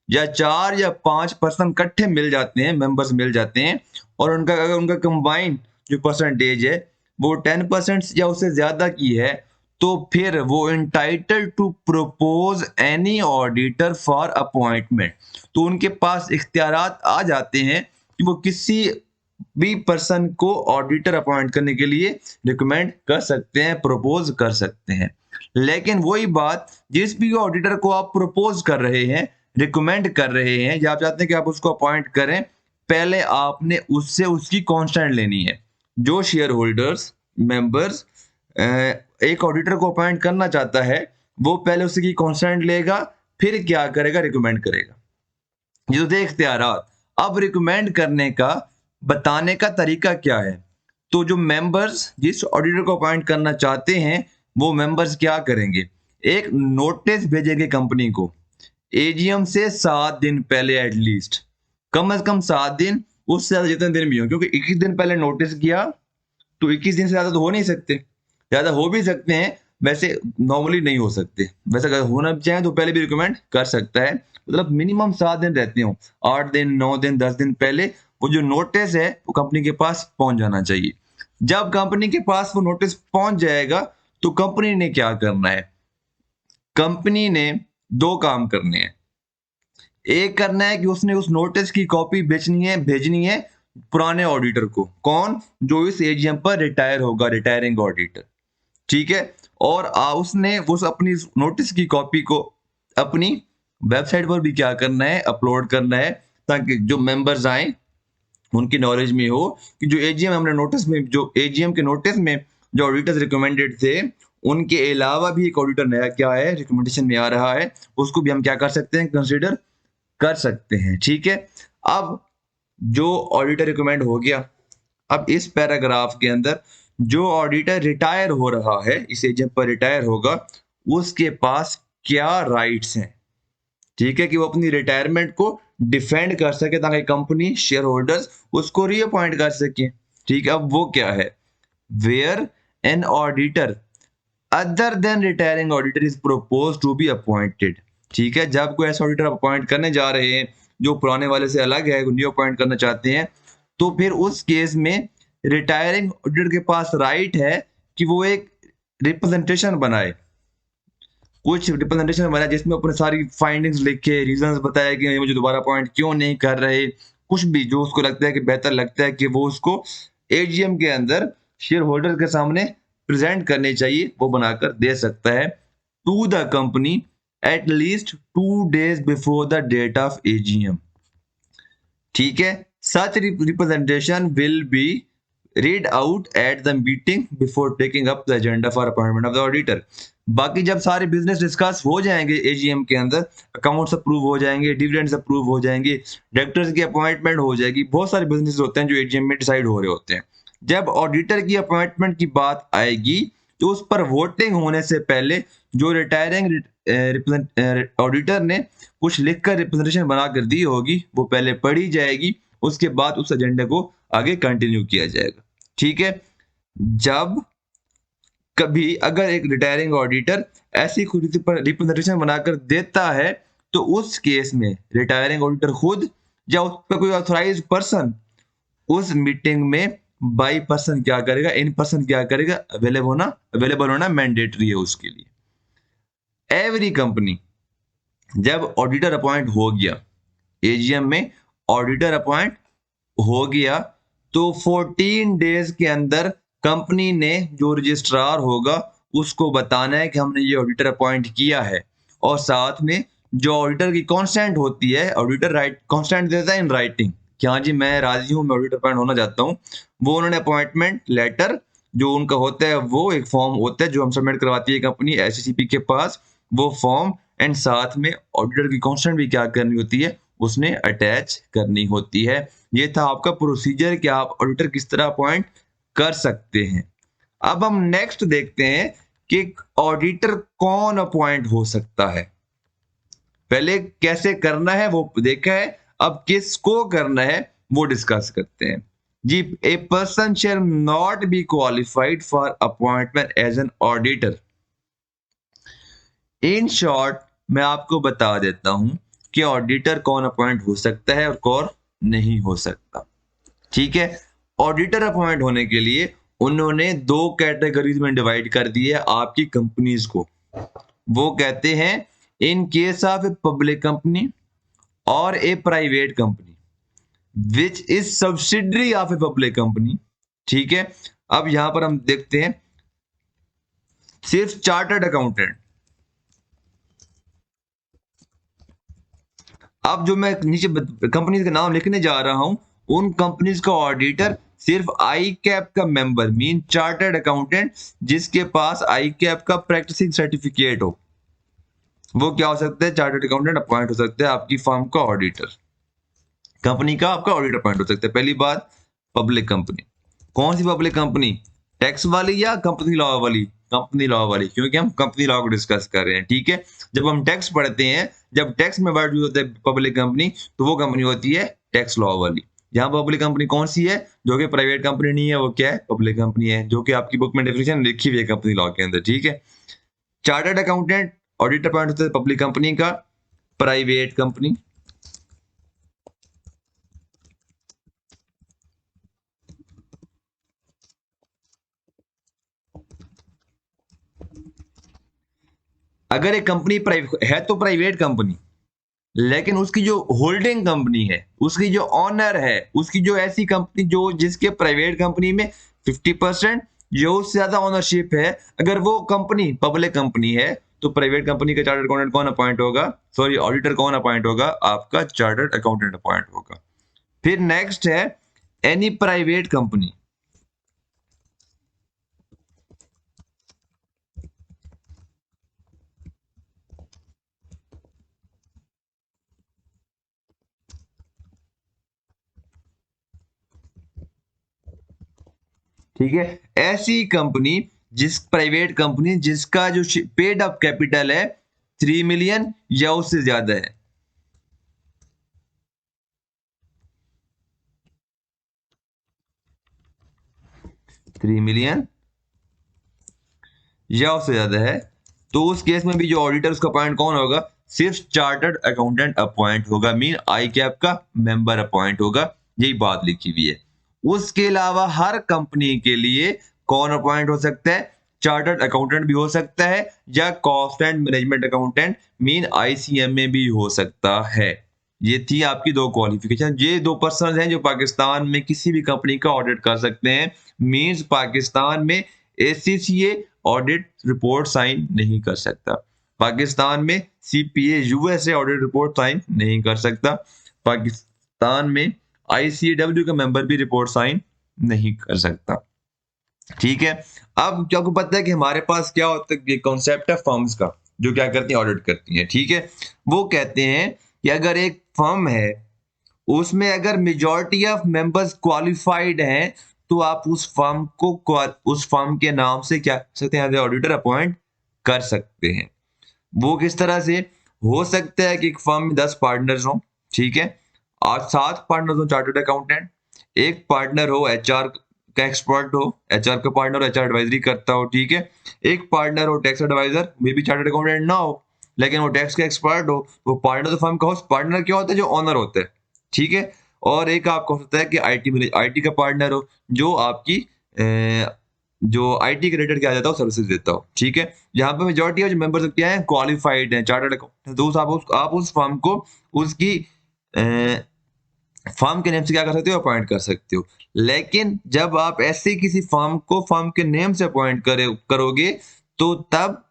या 4 या 5 पर्सन इकट्ठे मिल जाते हैं, मेंबर्स मिल जाते हैं, और उनका अगर उनका कंबाइंड जो परसेंटेज है वो 10% या उससे ज्यादा की है, तो फिर वो entitle to propose any auditor for appointment. तो उनके पास इख्तियारात आ जाते हैं कि वो किसी भी पर्सन को ऑडिटर अपॉइंट करने के लिए रिकमेंड कर सकते हैं, प्रपोज कर सकते हैं। लेकिन वही बात, जिस भी ऑडिटर को आप प्रपोज कर रहे हैं, रिकमेंड कर रहे हैं, या आप चाहते हैं कि आप उसको अपॉइंट करें, पहले आपने उससे उसकी कांस्टेंट लेनी है। जो शेयर होल्डर्स, मेंबर्स एक ऑडिटर को अपॉइंट करना चाहता है, वो पहले उसकी कांस्टेंट लेगा, फिर क्या करेगा, रिकमेंड करेगा। ये तो थे इख्तियारात। अब रिकमेंड करने का, बताने का तरीका क्या है। तो जो मेंबर्स जिस ऑडिटर को अपॉइंट करना चाहते हैं, वो मेंबर्स क्या करेंगे, एक नोटिस भेजेंगे कंपनी को एजीएम से 7 दिन पहले, एटलीस्ट कम से कम 7 दिन, उससे ज्यादा जितने दिन भी हो, क्योंकि 21 दिन पहले नोटिस किया तो 21 दिन से ज्यादा तो हो नहीं सकते, ज्यादा हो भी सकते हैं, वैसे नॉर्मली नहीं हो सकते। वैसे अगर होना चाहे तो पहले भी रिकमेंड कर सकता है, मतलब मिनिमम 7 दिन रहते हो, 8 दिन, 9 दिन, 10 दिन पहले वो जो नोटिस है वो कंपनी के पास पहुंच जाना चाहिए। जब कंपनी के पास वो नोटिस पहुंच जाएगा, तो कंपनी ने क्या करना है, कंपनी ने 2 काम करने हैं। एक करना है कि उसने उस नोटिस की कॉपी भेजनी है पुराने ऑडिटर को, कौन, जो इस एजीएम पर रिटायर होगा, रिटायरिंग ऑडिटर। ठीक है। और उसने उस अपनी नोटिस की कॉपी को अपनी वेबसाइट पर भी क्या करना है, अपलोड करना है, ताकि जो मेंबर्स आए उनकी नॉलेज में हो कि जो एजीएम हमने नोटिस में, जो एजीएम के नोटिस में जो ऑडिटर्स रिकमेंडेड थे, उनके अलावा भी एक ऑडिटर नया क्या है, रिकमेंडेशन में आ रहा है, उसको भी हम क्या कर सकते हैं, कंसीडर कर सकते हैं। ठीक है। अब जो ऑडिटर रिकमेंड हो गया, अब इस पैराग्राफ के अंदर जो ऑडिटर रिटायर हो रहा है, इस एजेंट पर रिटायर होगा, उसके पास क्या राइट्स हैं। ठीक है, कि वो अपनी रिटायरमेंट को डिफेंड कर सके, ताकि कंपनी शेयर होल्डर्स उसको रीअपॉइंट कर सके। ठीक है। अब वो क्या है, where an auditor other than retiring auditor is propose to be appointed. ठीक है, जब कोई ऐसा ऑडिटर अपॉइंट करने जा रहे हैं जो पुराने वाले से अलग है, न्यू अपॉइंट करना चाहते हैं, तो फिर उस केस में रिटायरिंग ऑडिटर के पास राइट है कि वो एक रिप्रेजेंटेशन बनाए, कुछ रिप्रेजेंटेशन बनाए जिसमें अपने सारी फाइंडिंग्स लिखे, रीजंस बताए कि मुझे दोबारा अपॉइंट क्यों नहीं कर रहे, कुछ भी जो उसको लगता है कि बेहतर लगता है कि वो उसको एजीएम के अंदर शेयर होल्डर के सामने प्रेजेंट करनी चाहिए, वो बनाकर दे सकता है to the company at least 2 days before the date of AGM. ठीक है, such representation will be read out at the meeting before taking up the agenda for appointment of the auditor। बाकी जब सारे बिजनेस डिस्कस हो जाएंगे AGM के अंदर, accounts approve हो जाएंगे, डिविडेंड्स अप्रूव हो जाएंगे, डायरेक्टर्स की अपॉइंटमेंट हो जाएगी, बहुत सारे बिजनेस होते हैं जो एजीएम में डिसाइड हो रहे होते हैं। जब ऑडिटर की अपॉइंटमेंट की बात आएगी तो उस पर वोटिंग होने से पहले जो रिटायरिंग ऑडिटर ने कुछ लिखकर रिप्रेजेंटेशन बनाकर दी होगी वो पहले पढ़ी जाएगी, उसके बाद उस एजेंडे को आगे कंटिन्यू किया जाएगा। ठीक है, जब कभी अगर एक रिटायरिंग ऑडिटर ऐसी खुद रिप्रेजेंटेशन बनाकर देता है तो उस केस में रिटायरिंग ऑडिटर खुद या उस पर कोई ऑथराइज पर्सन उस मीटिंग में बाई पर्सन क्या करेगा, इन पर्सन क्या करेगा, अवेलेबल होना मैंडेटरी है उसके लिए। एवरी कंपनी जब ऑडिटर अपॉइंट हो गया, एजीएम में ऑडिटर अपॉइंट हो गया, तो 14 डेज के अंदर कंपनी ने जो रजिस्ट्रार होगा उसको बताना है कि हमने ये ऑडिटर अपॉइंट किया है, और साथ में जो ऑडिटर की कॉन्स्टेंट होती है, ऑडिटर राइट कॉन्स्टेंट देता है इन राइटिंग कि हाँ जी मैं राजी हूँ, मैं ऑडिटर अपॉइंट होना चाहता हूँ, वो उन्होंने अपॉइंटमेंट लेटर जो उनका होता है, वो एक फॉर्म होता है जो हम सबमिट करवाती है कंपनी एससीसीपी के पास, वो फॉर्म एंड साथ में ऑडिटर की कॉन्स्टेंट भी क्या करनी होती है, उसने अटैच करनी होती है। ये था आपका प्रोसीजर कि आप ऑडिटर किस तरह अपॉइंट कर सकते हैं। अब हम नेक्स्ट देखते हैं कि ऑडिटर कौन अपॉइंट हो सकता है। पहले कैसे करना है वो देखा है, अब किसको करना है वो डिस्कस करते हैं। जी, a person shall not be qualified for appointment as an auditor. In short मैं आपको बता देता हूं कि ऑडिटर कौन अपॉइंट हो सकता है और कौन नहीं हो सकता। ठीक है, ऑडिटर अपॉइंट होने के लिए उन्होंने 2 कैटेगरीज में डिवाइड कर दिए आपकी कंपनीज को। वो कहते हैं in case of a public company or a private company which is subsidiary of a public company. ठीक है, अब यहां पर हम देखते हैं सिर्फ चार्टर्ड अकाउंटेंट। अब जो मैं नीचे कंपनीज का नाम लिखने जा रहा हूं, उन कंपनीज का ऑडिटर सिर्फ आई कैप का मेंबर मीन चार्टर्ड अकाउंटेंट जिसके पास आई कैप का प्रैक्टिसिंग सर्टिफिकेट हो, वो क्या हो सकता है, चार्टर्ड अकाउंटेंट अपॉइंट हो सकता है आपकी फर्म का ऑडिटर, कंपनी का आपका ऑडिटर अपॉइंट हो सकता है। पहली बात, पब्लिक कंपनी। कौन सी पब्लिक कंपनी, टैक्स वाली या कंपनी लॉ वाली? कंपनी लॉ वाली, क्योंकि हम कंपनी लॉ को डिस्कस कर रहे हैं। ठीक है, जब हम टैक्स पढ़ते हैं, जब टैक्स में वर्ड यूज होता है पब्लिक कंपनी, तो वो कंपनी होती है टैक्स लॉ वाली। यहाँ पब्लिक कंपनी कौन सी है, जो कि प्राइवेट कंपनी नहीं है, वो क्या है, पब्लिक कंपनी है, जो कि आपकी बुक में डेफिनेशन लिखी हुई है कंपनी लॉ के अंदर। ठीक है, चार्टर्ड अकाउंटेंट ऑडिटर अपॉइंट होता है पब्लिक कंपनी का, प्राइवेट कंपनी। अगर एक कंपनी है तो प्राइवेट कंपनी, लेकिन उसकी जो होल्डिंग कंपनी है, उसकी जो ऑनर है, उसकी जो ऐसी कंपनी जो जिसके प्राइवेट कंपनी में 50% जो उससे ज्यादा ओनरशिप है, अगर वो कंपनी पब्लिक कंपनी है तो प्राइवेट कंपनी का चार्टर्ड अकाउंटेंट कौन अपॉइंट होगा, सॉरी ऑडिटर कौन अपॉइंट होगा, आपका चार्टर्ड अकाउंटेंट अपॉइंट होगा। फिर नेक्स्ट है एनी प्राइवेट कंपनी। ठीक है, ऐसी कंपनी जिस प्राइवेट कंपनी जिसका जो पेड अप कैपिटल है 3 मिलियन या उससे ज्यादा है। 3 मिलियन या उससे ज्यादा है, तो उस केस में भी जो ऑडिटर उसका अपॉइंट कौन होगा, सिर्फ चार्टर्ड अकाउंटेंट अपॉइंट होगा, मीन आई कैप का मेंबर अपॉइंट होगा। यही बात लिखी हुई है। उसके अलावा हर कंपनी के लिए कौन अपॉइंट हो सकता है, चार्टर्ड अकाउंटेंट भी हो सकता है, या cost and management accountant mean ICMA भी हो सकता है। ये थी आपकी दो क्वालिफिकेशन। ये दो पर्सन हैं जो पाकिस्तान में किसी भी कंपनी का ऑडिट कर सकते हैं। मींस पाकिस्तान में एसीसीए ऑडिट रिपोर्ट साइन नहीं कर सकता, पाकिस्तान में CPA USA audit report sign नहीं कर सकता, पाकिस्तान में आईसीडब्ल्यू का मेंबर भी रिपोर्ट साइन नहीं कर सकता। ठीक है। अब क्या आपको पता है कि हमारे पास क्या होता है, ये कॉन्सेप्ट है फर्म्स का, जो क्या करती हैं, ऑडिट करती हैं। ठीक है। वो कहते हैं कि अगर एक फर्म है, उसमें अगर मेजॉरिटी ऑफ मेंबर्स क्वालिफाइड हैं, तो आप उस फर्म को उस फर्म के नाम से क्या कर सकते हैं, ऑडिटर अपॉइंट कर सकते हैं। वो किस तरह से हो सकता है कि एक फर्म में 10 पार्टनर्स हो, ठीक है, और 7 पार्टनर्स हो चार्टर्ड अकाउंटेंट, एक पार्टनर हो एचआर का एक्सपर्ट हो, एचआर का पार्टनर एचआर एडवाइजरी करता हो, ठीक है, एक पार्टनर हो tax adviser, may be chartered accountant ना हो लेकिन वो टैक्स का एक्सपर्ट हो, वो पार्टनर तो फर्म का हो। पार्टनर क्या होता है, जो ऑनर होता है, ठीक है। और एक आपको हो सकता है कि आईटी का पार्टनर हो, जो आपकी जो आईटी के रिलेटेड क्या जाता हो, सर्विसेज देता हो, ठीक है। यहाँ पे मेजॉरिटी ऑफ जो मेंबर्स क्या है, क्वालिफाइड हैं, चार्टर्ड अकाउंटेंट, तो आप उस फर्म को उसकी फर्म के नेम से क्या कर सकते हो, अपॉइंट कर सकते हो। लेकिन जब आप ऐसे किसी फर्म को फर्म के नेम से अपॉइंट करोगे, तो तब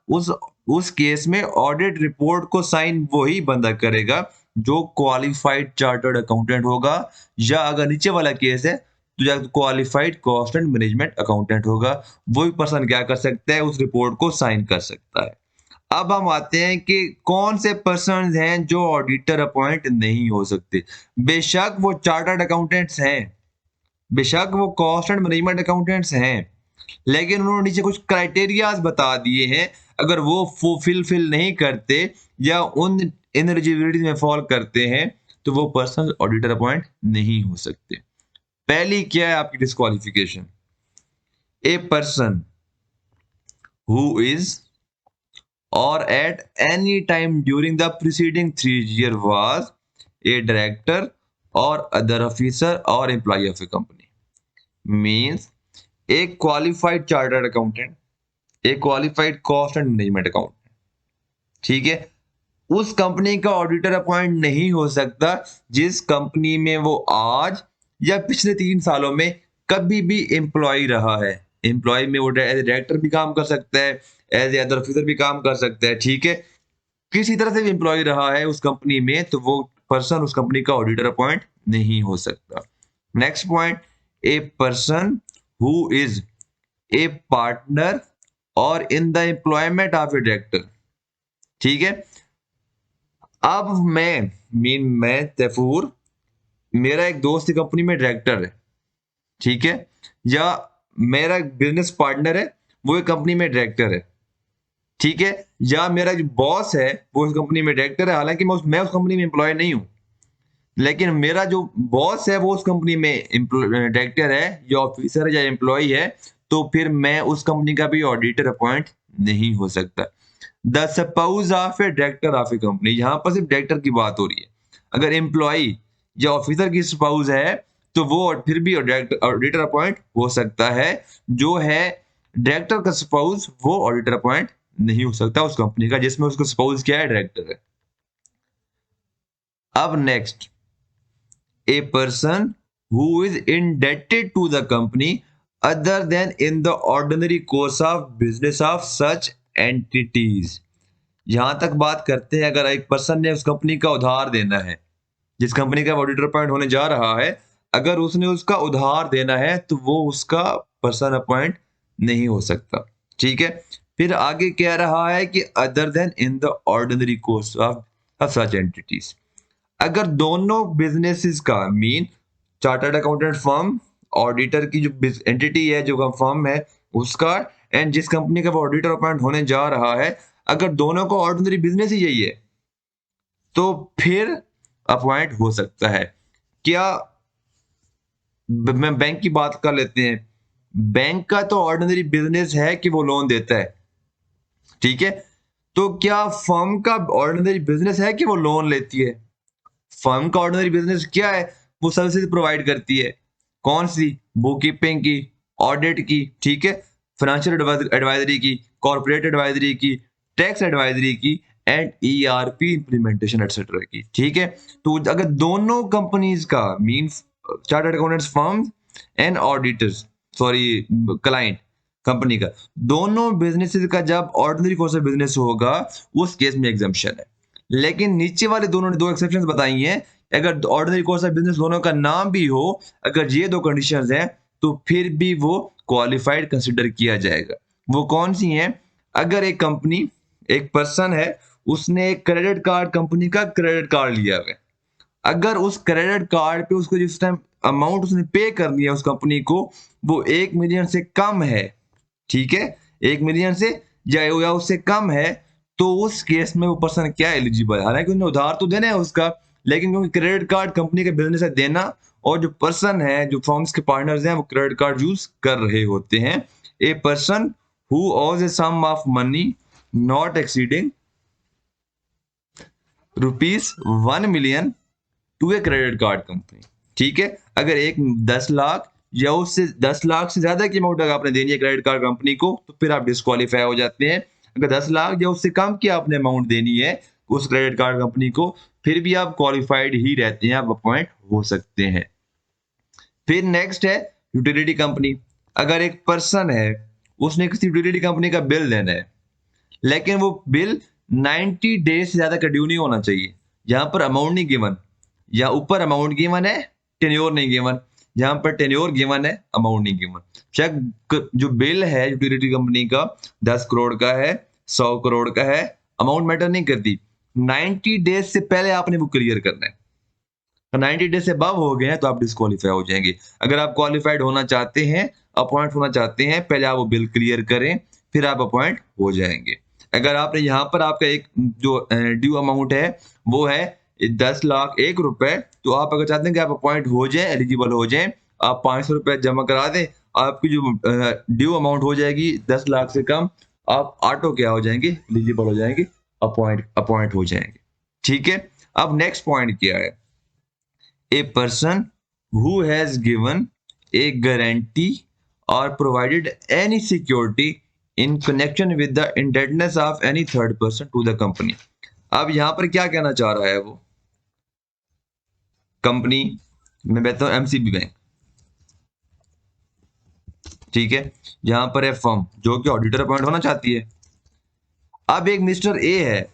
उस केस में ऑडिट रिपोर्ट को साइन वही बंदा करेगा जो क्वालिफाइड चार्टर्ड अकाउंटेंट होगा, या अगर नीचे वाला केस है तो या qualified cost and management accountant होगा। वही पर्सन क्या कर सकता है, उस रिपोर्ट को साइन कर सकता है। अब हम आते हैं कि कौन से पर्सन हैं जो ऑडिटर अपॉइंट नहीं हो सकते। बेशक वो चार्टर्ड अकाउंटेंट्स हैं, बेशक वो कॉस्ट एंड मैनेजमेंट अकाउंटेंट्स हैं, लेकिन उन्होंने नीचे कुछ क्राइटेरियाज बता दिए हैं। अगर वो फिल नहीं करते या उन इनएलिजिबिलिटी में फॉल करते हैं, तो वो पर्सन ऑडिटर अपॉइंट नहीं हो सकते। पहली क्या है आपकी disqualification, A person who is or at any time during the preceding 3 years was a director or other officer or employee of a company, means a qualified chartered accountant, a qualified cost and management accountant, ठीक है, उस company का auditor appoint नहीं हो सकता जिस company में वो आज या पिछले 3 सालों में कभी भी एम्प्लॉय रहा है। एम्प्लॉय में वो एज डायरेक्टर भी काम कर सकता है, एज अदर ऑफिसर भी काम कर सकता है, ठीक है, किसी तरह से भी एम्प्लॉय रहा है उस कंपनी में, तो वो पर्सन उस कंपनी का ऑडिटर अपॉइंट नहीं हो सकता। Next point, a person who is a partner or in the employment of a director, ठीक है। अब मैं तैफूर, मेरा एक दोस्त की कंपनी में डायरेक्टर है, ठीक है, या मेरा एक बिजनेस पार्टनर है, वो एक कंपनी में डायरेक्टर है, ठीक है, या मेरा जो बॉस है वो उस कंपनी में डायरेक्टर है, हालांकि मैं उस कंपनी में एम्प्लॉय नहीं हूं, लेकिन मेरा जो बॉस है वो उस कंपनी में डायरेक्टर है या ऑफिसर है या एम्प्लॉय है, तो फिर मैं उस कंपनी का भी ऑडिटर अपॉइंट नहीं हो सकता। The suppose of a director of a company, यहां पर सिर्फ डायरेक्टर की बात हो रही है। अगर एम्प्लॉय या ऑफिसर की सपोज है, तो वो फिर भी ऑडिटर अपॉइंट हो सकता है। जो है डायरेक्टर का सपोज, वो ऑडिटर अपॉइंट नहीं हो सकता उस कंपनी का जिसमें उसको सपोज क्या है, डायरेक्टर है। अब next, a person who is indebted to the company other than in the ordinary course of business of such entities। यहां तक बात करते हैं, अगर एक पर्सन ने उस कंपनी का उधार देना है, जिस कंपनी का ऑडिटर अपॉइंट होने जा रहा है, अगर उसने उसका उधार देना है, तो वो उसका पर्सन अपॉइंट नहीं हो सकता, ठीक है। फिर आगे कह रहा है कि other then in the ordinary course of such entities, अगर दोनों बिजनेसेस का mean chartered accountant firm, auditor की जो एंटिटी है, जो फर्म है उसका, एंड जिस कंपनी का वो ऑडिटर अपॉइंट होने जा रहा है, अगर दोनों को ऑर्डिनरी बिजनेस ही यही है, तो फिर अपॉइंट हो सकता है। क्या मैं बैंक की बात कर लेते हैं। बैंक का तो ऑर्डिनरी बिजनेस है कि वो लोन देता है, ठीक है। तो क्या फर्म का ऑर्डिनरी बिजनेस है कि वो लोन लेती है? फर्म का ऑर्डिनरी बिजनेस क्या है? वो सर्विसेज प्रोवाइड करती है। कौन सी? बुक कीपिंग की, ऑडिट की, ठीक है, फाइनेंशियल एडवाइजरी की, कॉर्पोरेट एडवाइजरी की, टैक्स एडवाइजरी की एंड ईआरपी इंप्लीमेंटेशन एटसेट्रा की, ठीक है। तो अगर दोनों कंपनीज का mean chartered accountants firm and auditors, sorry client company का, दोनों बिजनेसेस का जब ऑर्डिनरी कोर्स ऑफ बिजनेस होगा उस केस में एग्जाम्पशन है। लेकिन नीचे वाले दोनों ने दो एक्सेप्शंस बताई हैं। अगर ऑर्डिनरी कोर्स ऑफ बिजनेस दोनों का नाम भी हो, अगर ये दो कंडीशंस हैं तो फिर भी वो क्वालिफाइड कंसिडर किया जाएगा। वो कौन सी हैं? अगर एक कंपनी, एक पर्सन है, उसने एक क्रेडिट कार्ड, कंपनी का क्रेडिट कार्ड लिया हुआ है, अगर उस क्रेडिट कार्ड पे उसको जिस टाइम अमाउंट उसने पे करनी है उस कंपनी को वो 1 मिलियन से कम है, ठीक है, 1 मिलियन से या उससे कम है, तो उस केस में वो पर्सन क्या एलिजिबल है? हालांकि उन्हें उधार तो देना है उसका, लेकिन क्योंकि क्रेडिट कार्ड कंपनी का बिजनेस है देना, और जो पर्सन है, जो फर्म्स के पार्टनर्स हैं, वो क्रेडिट कार्ड यूज कर रहे होते हैं। A person who owes a sum of money not exceeding ₹1 million to a credit card company, ठीक है। अगर एक 10 लाख या उससे 10 लाख से ज्यादा की अमाउंट अगर आपने देनी है क्रेडिट कार्ड कंपनी को तो फिर आप डिस्क्वालीफाई हो जाते हैं। अगर 10 लाख या उससे कम की आपने अमाउंट देनी है उस क्रेडिट कार्ड कंपनी को, फिर भी आप क्वालिफाइड ही रहते हैं, आप अपॉइंट हो सकते हैं। फिर नेक्स्ट है यूटिलिटी कंपनी। अगर एक पर्सन है, उसने किसी यूटिलिटी कंपनी का बिल देना है, लेकिन वो बिल 90 डेज से ज्यादा का ड्यू नहीं होना चाहिए। यहाँ पर अमाउंट नहीं गिवन, या ऊपर अमाउंट गिवन है, टेन्योर नहीं गिवन। यहाँ पर टेन्योर गिवन है, अमाउंट नहीं गिवन। चेक जो बिल है यूटिलिटी कंपनी का 10 करोड़ का है, 100 करोड़ का है, अमाउंट मैटर नहीं करती, 90 डेज से पहले आपने वो क्लियर करना है। 90 डेज से अबव हो गए हैं तो आप डिस्क्वालीफाई हो जाएंगे। अगर आप क्वालिफाइड होना चाहते हैं, अपॉइंट होना चाहते हैं, पहले आप वो बिल क्लियर करें, फिर आप अपॉइंट हो जाएंगे। अगर आपने यहाँ पर आपका एक जो ड्यू अमाउंट है वो है 10 लाख 1 रुपए, तो आप अगर चाहते हैं कि आप अपॉइंट हो जाए, एलिजिबल हो जाए, आप 500 रुपए जमा करा दें, आपकी जो ड्यू अमाउंट हो जाएगी 10 लाख से कम, आप ऑटो क्या हो जाएंगे, एलिजिबल हो जाएंगे, अपॉइंट हो जाएंगे, ठीक है। अब नेक्स्ट पॉइंट क्या है? A person who has given a guarantee or provided any security in connection with the indebtedness of any third person to the company। अब यहां पर क्या कहना चाह रहा है वो? कंपनी में बैठता हूं एमसीबी बैंक, ठीक है, यहां पर है फर्म जो कि ऑडिटर अपॉइंट होना चाहती है। अब एक मिस्टर ए है,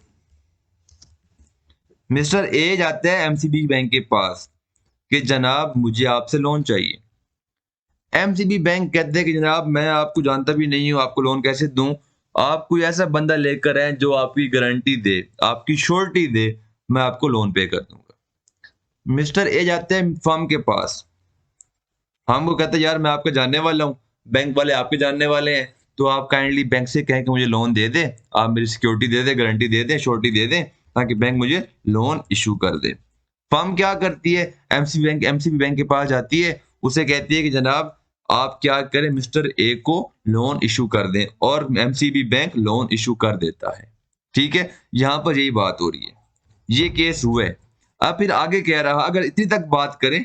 मिस्टर ए जाता है एमसीबी बैंक के पास कि जनाब मुझे आपसे लोन चाहिए। एमसीबी बैंक कहते हैं कि जनाब मैं आपको जानता भी नहीं हूं, आपको लोन कैसे दूं? आप कोई ऐसा बंदा लेकर आए जो आपकी गारंटी दे, आपकी श्योरिटी दे, मैं आपको लोन पे कर दूंगा। मिस्टर ए जाते हैं फर्म के पास, हम को कहते हैं यार मैं आपका जानने वाला हूँ, बैंक वाले आपके जानने वाले हैं, तो आप काइंडली बैंक से कहें कि मुझे लोन दे दे, आप मेरी सिक्योरिटी दे दे, गारंटी दे दें, श्योरिटी दे दें, ताकि बैंक मुझे लोन इशू कर दे। फर्म क्या करती है? एमसीबी बैंक के पास जाती है, उसे कहती है कि जनाब आप क्या करें, मिस्टर ए को लोन इशू कर दें, और एमसीबी बैंक लोन इशू कर देता है, ठीक है। यहां पर यही बात हो रही है, ये केस हुआ है। अब फिर आगे कह रहा, अगर इतनी तक बात करें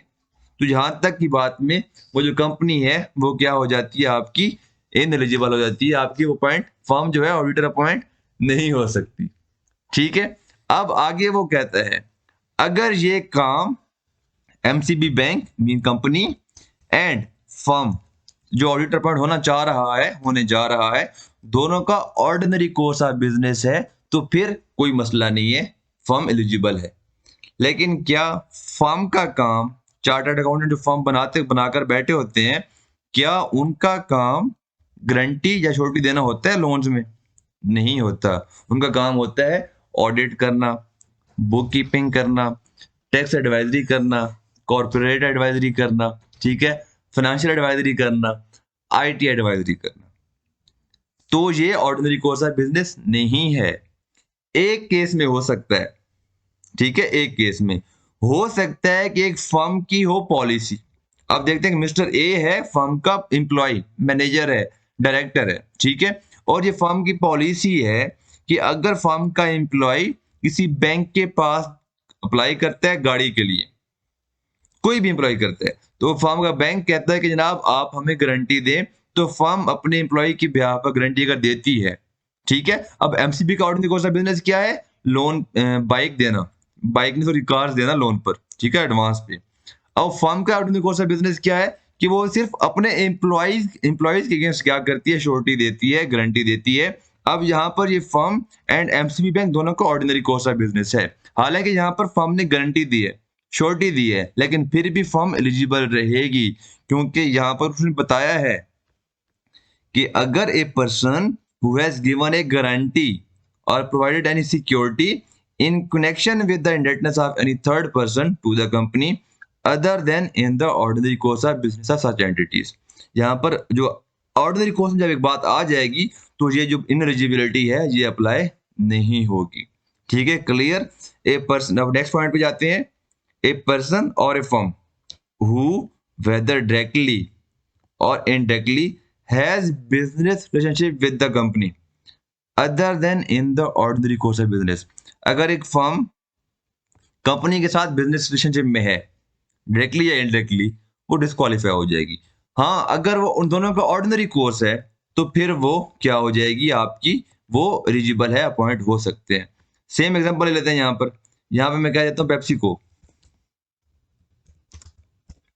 तो यहां तक की बात में वो जो कंपनी है वो क्या हो जाती है, आपकी इनएलिजिबल हो जाती है, आपकी वो पॉइंट फर्म जो है ऑडिटर अपॉइंट नहीं हो सकती, ठीक है। अब आगे वो कहता है अगर ये काम MCB bank mean company and firm जो ऑडिटर अपॉइंट होना चाह रहा है, होने जा रहा है, दोनों का ऑर्डिनरी कोर्स ऑफ बिजनेस है तो फिर कोई मसला नहीं है, फर्म एलिजिबल है। लेकिन क्या फर्म का काम, चार्टर्ड अकाउंटेंट जो फर्म बनाकर बैठे होते हैं, क्या उनका काम गारंटी या श्योरिटी देना होता है लोन्स में? नहीं होता। उनका काम होता है ऑडिट करना, बुक कीपिंग करना, टैक्स एडवाइजरी करना, कॉर्पोरेट एडवाइजरी करना, ठीक है, फाइनेंशियल एडवाइजरी करना, आईटी एडवाइजरी करना। तो ये ऑर्डिनरी कोर्स ऑफ बिजनेस नहीं है। एक केस में हो सकता है, ठीक है, एक केस में हो सकता है कि एक फर्म की हो पॉलिसी। अब देखते हैं कि मिस्टर ए है फर्म का एम्प्लॉय, मैनेजर है, डायरेक्टर है, ठीक है, और ये फर्म की पॉलिसी है कि अगर फर्म का एम्प्लॉय किसी बैंक के पास अप्लाई करता है गाड़ी के लिए, कोई भी एम्प्लॉय करता है, तो फर्म का बैंक कहता है कि जनाब आप हमें गारंटी दें, तो फर्म अपने एम्प्लॉय की बिहाफ पर गारंटी अगर देती है, ठीक है। अब एमसीबी का ऑर्डिनरी कोर्स ऑफ बिजनेस क्या है? लोन, बाइक देना, बाइक नहीं सॉरी कार्स देना लोन पर, ठीक है, एडवांस पे। अब फर्म का ऑर्डिनरी कोर्स ऑफ बिजनेस क्या है कि वो सिर्फ अपने एम्प्लॉयज के अगेंस्ट क्या करती है? श्योरिटी देती है, गारंटी देती है। अब यहाँ पर ये फर्म एंड एमसीबी बैंक दोनों का ऑर्डिनरी कोर्स ऑफ बिजनेस है। हालांकि यहाँ पर फर्म ने गारंटी दी है, श्योरिटी दी है, लेकिन फिर भी फर्म एलिजिबल रहेगी, क्योंकि यहाँ पर उसने बताया है कि अगर a person who has given a guarantee or provided any security in connection with the indebtedness of any third person to the company other than in the ordinary course of business of such entities। यहाँ पर जो ordinary course में जब एक बात आ जाएगी तो ये जो इनएलिजिबिलिटी है ये अप्लाई नहीं होगी, ठीक है, क्लियर। ए पर्सन, अब नेक्स्ट पॉइंट पे जाते हैं। ए पर्सन और ए फर्म हु वेदर डायरेक्टली और indirectly has business relationship with the company other then in the ordinary course of business. अगर एक फर्म कंपनी के साथ बिजनेस रिलेशनशिप में है डायरेक्टली या इनडायरेक्टली, वो डिस्क्वालीफाई हो जाएगी। हाँ, अगर वो उन दोनों का ऑर्डिनरी कोर्स है तो फिर वो क्या हो जाएगी आपकी? वो एलिजिबल है, अपॉइंट हो सकते हैं। सेम एग्जांपल ले लेते हैं यहाँ पे मैं क्या देता हूँ,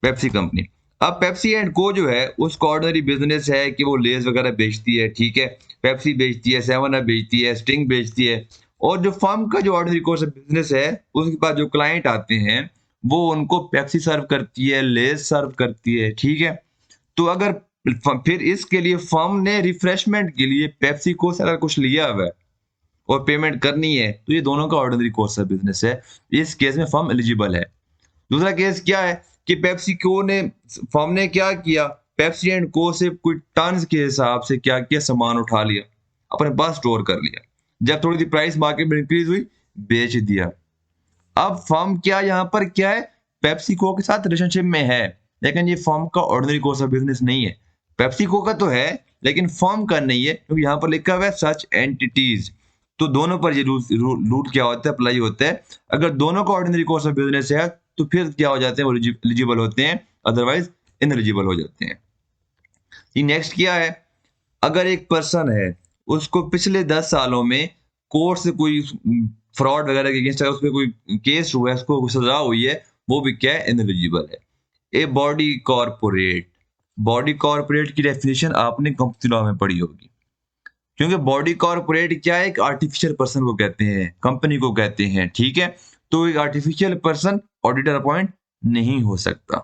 पेप्सी कंपनी। अब पेप्सी एंड को जो है उसका ऑर्डिनरी बिजनेस है कि वो लेज वगैरह बेचती है, ठीक है, पेप्सी बेचती है, 7 अप बेचती है, स्टिंग बेचती है। और जो फर्म का जो ऑर्डिनरी कोर्स ऑफ बिजनेस है उसके पास जो क्लाइंट आते हैं वो उनको पेप्सी सर्व करती है, लेज सर्व करती है, ठीक है। तो अगर फिर इसके लिए फर्म ने रिफ्रेशमेंट के लिए पेप्सी को से अगर कुछ लिया हुआ है और पेमेंट करनी है तो ये दोनों का ऑर्डिनरी कोर्स ऑफ बिजनेस है, इस केस में फर्म एलिजिबल है। दूसरा केस क्या है कि पेप्सी को ने, फर्म ने क्या किया, पेप्सी एंड को से कोई टन के हिसाब से क्या किया, सामान उठा लिया, अपने पास स्टोर कर लिया, जब थोड़ी सी प्राइस मार्केट में इंक्रीज हुई बेच दिया। अब फर्म क्या यहाँ पर क्या है, पेप्सी को के साथ रिलेशनशिप में है, लेकिन ये फर्म का ऑर्डिनरी कोर्स ऑफ बिजनेस नहीं है। पेप्सी को का तो है लेकिन फर्म का नहीं है, क्योंकि यहाँ पर लिखा हुआ है सच एंटिटीज। तो दोनों पर ये रूल क्या होता है, अप्लाई होता है। अगर दोनों का ऑर्डिनरी कोर्स ऑफ बिजनेस है तो फिर क्या हो जाते हैं, वो एलिजिबल होते हैं, अदरवाइज इनएलिजिबल हो जाते हैं। ये नेक्स्ट क्या है, अगर एक पर्सन है उसको पिछले 10 सालों में कोर्ट से कोई फ्रॉड वगैरह के अगेंस्ट उसमें कोई केस हुआ है, उसको सजा हुई है, वो भी क्या है, इनएलिजिबल है। A body corporate, body corporate की डेफिनेशन आपने कंपनी लॉ में पढ़ी होगी, क्योंकि बॉडी कॉर्पोरेट क्या है, एक आर्टिफिशियल पर्सन को कहते हैं, कंपनी को कहते हैं, ठीक है। तो एक आर्टिफिशियल पर्सन ऑडिटर अपॉइंट नहीं हो सकता,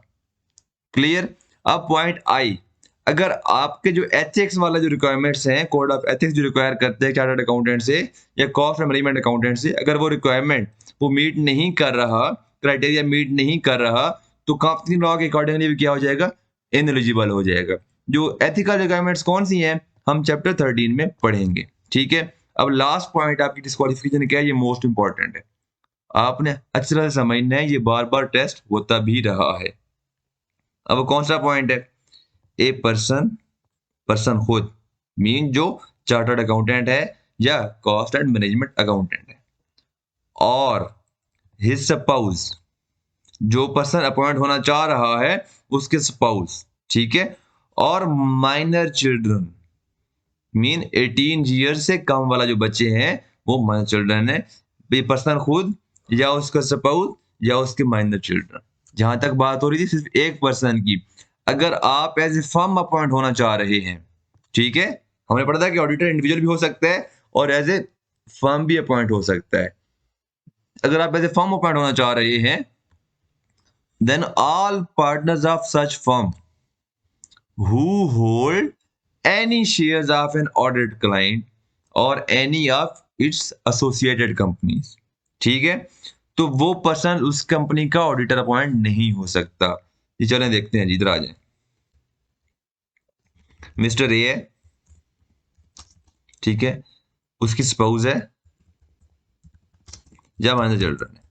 क्लियर। अब पॉइंट आई, अगर आपके जो एथिक्स वाला जो रिक्वायरमेंट्स हैं, कोड ऑफ एथिक्स जो रिक्वायर करते हैं चार्टर्ड अकाउंटेंट से या कॉस्ट एंड मैनेजमेंट अकाउंटेंट से, अगर वो रिक्वायरमेंट वो मीट नहीं कर रहा, क्राइटेरिया मीट नहीं कर रहा, तो कंपनी लॉ के अकॉर्डिंगली भी क्या हो जाएगा, इनएलिजिबल हो जाएगा। जो एथिकल रिक्वायरमेंट्स कौन सी हैं हम चैप्टर 13 में पढ़ेंगे, ठीक है। अब लास्ट पॉइंट आपकी डिस्क्वालिफिकेशन क्या है, ये मोस्ट इंपॉर्टेंट है, आपने अच्छी तरह से समझना है, ये बार बार टेस्ट होता भी रहा है। अब कौन सा पॉइंट है, ए पर्सन, पर्सन खुद मीन जो चार्टर्ड अकाउंटेंट है या कॉस्ट एंड मैनेजमेंट अकाउंटेंट है, और हिज स्पाउस, जो पर्सन अपॉइंट होना चाह रहा है उसके स्पाउस, ठीक है, और माइनर चिल्ड्रन मीन 18 ईयर से कम वाला जो बच्चे हैं वो माइनर चिल्ड्रन है। ये पर्सन खुद या उसका स्पाउस या उसके माइनर चिल्ड्रन। जहां तक बात हो रही थी सिर्फ एक पर्सन की, अगर आप एज ए फर्म अपॉइंट होना चाह रहे हैं, ठीक है, हमने पढ़ा था कि ऑडिटर इंडिविजुअल भी हो सकता है और एज ए फर्म भी अपॉइंट हो सकता है। अगर आप एज ए फर्म अपॉइंट होना चाह रहे हैं, then all partners of such firm who hold any shares of an audited client or any of its associated companies, ठीक है, तो वो पर्सन उस कंपनी का ऑडिटर अपॉइंट नहीं हो सकता। ये चलें देखते हैं जी, इधर आ जाए। मिस्टर ए है, ठीक है, उसकी स्पाउस है या माइनर चिल्ड्रन है,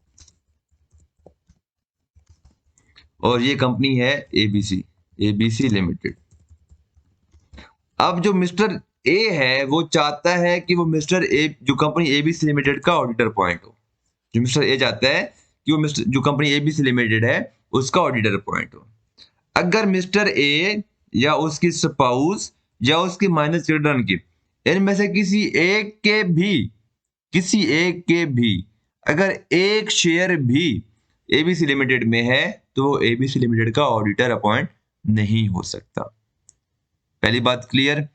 और ये कंपनी है एबीसी, एबीसी लिमिटेड। अब जो मिस्टर ए है वो चाहता है कि वो मिस्टर ए जो कंपनी एबीसी लिमिटेड का ऑडिटर पॉइंट हो। जो मिस्टर ए चाहता है कि वो मिस्टर जो कंपनी एबीसी लिमिटेड है उसका ऑडिटर पॉइंट हो। अगर मिस्टर ए या उसकी स्पाउस या उसकी माइनर चिल्ड्रन की इनमें से किसी एक के भी अगर एक शेयर भी एबीसी लिमिटेड में है तो वो एबीसी लिमिटेड का ऑडिटर अपॉइंट नहीं हो सकता। पहली बात क्लियर।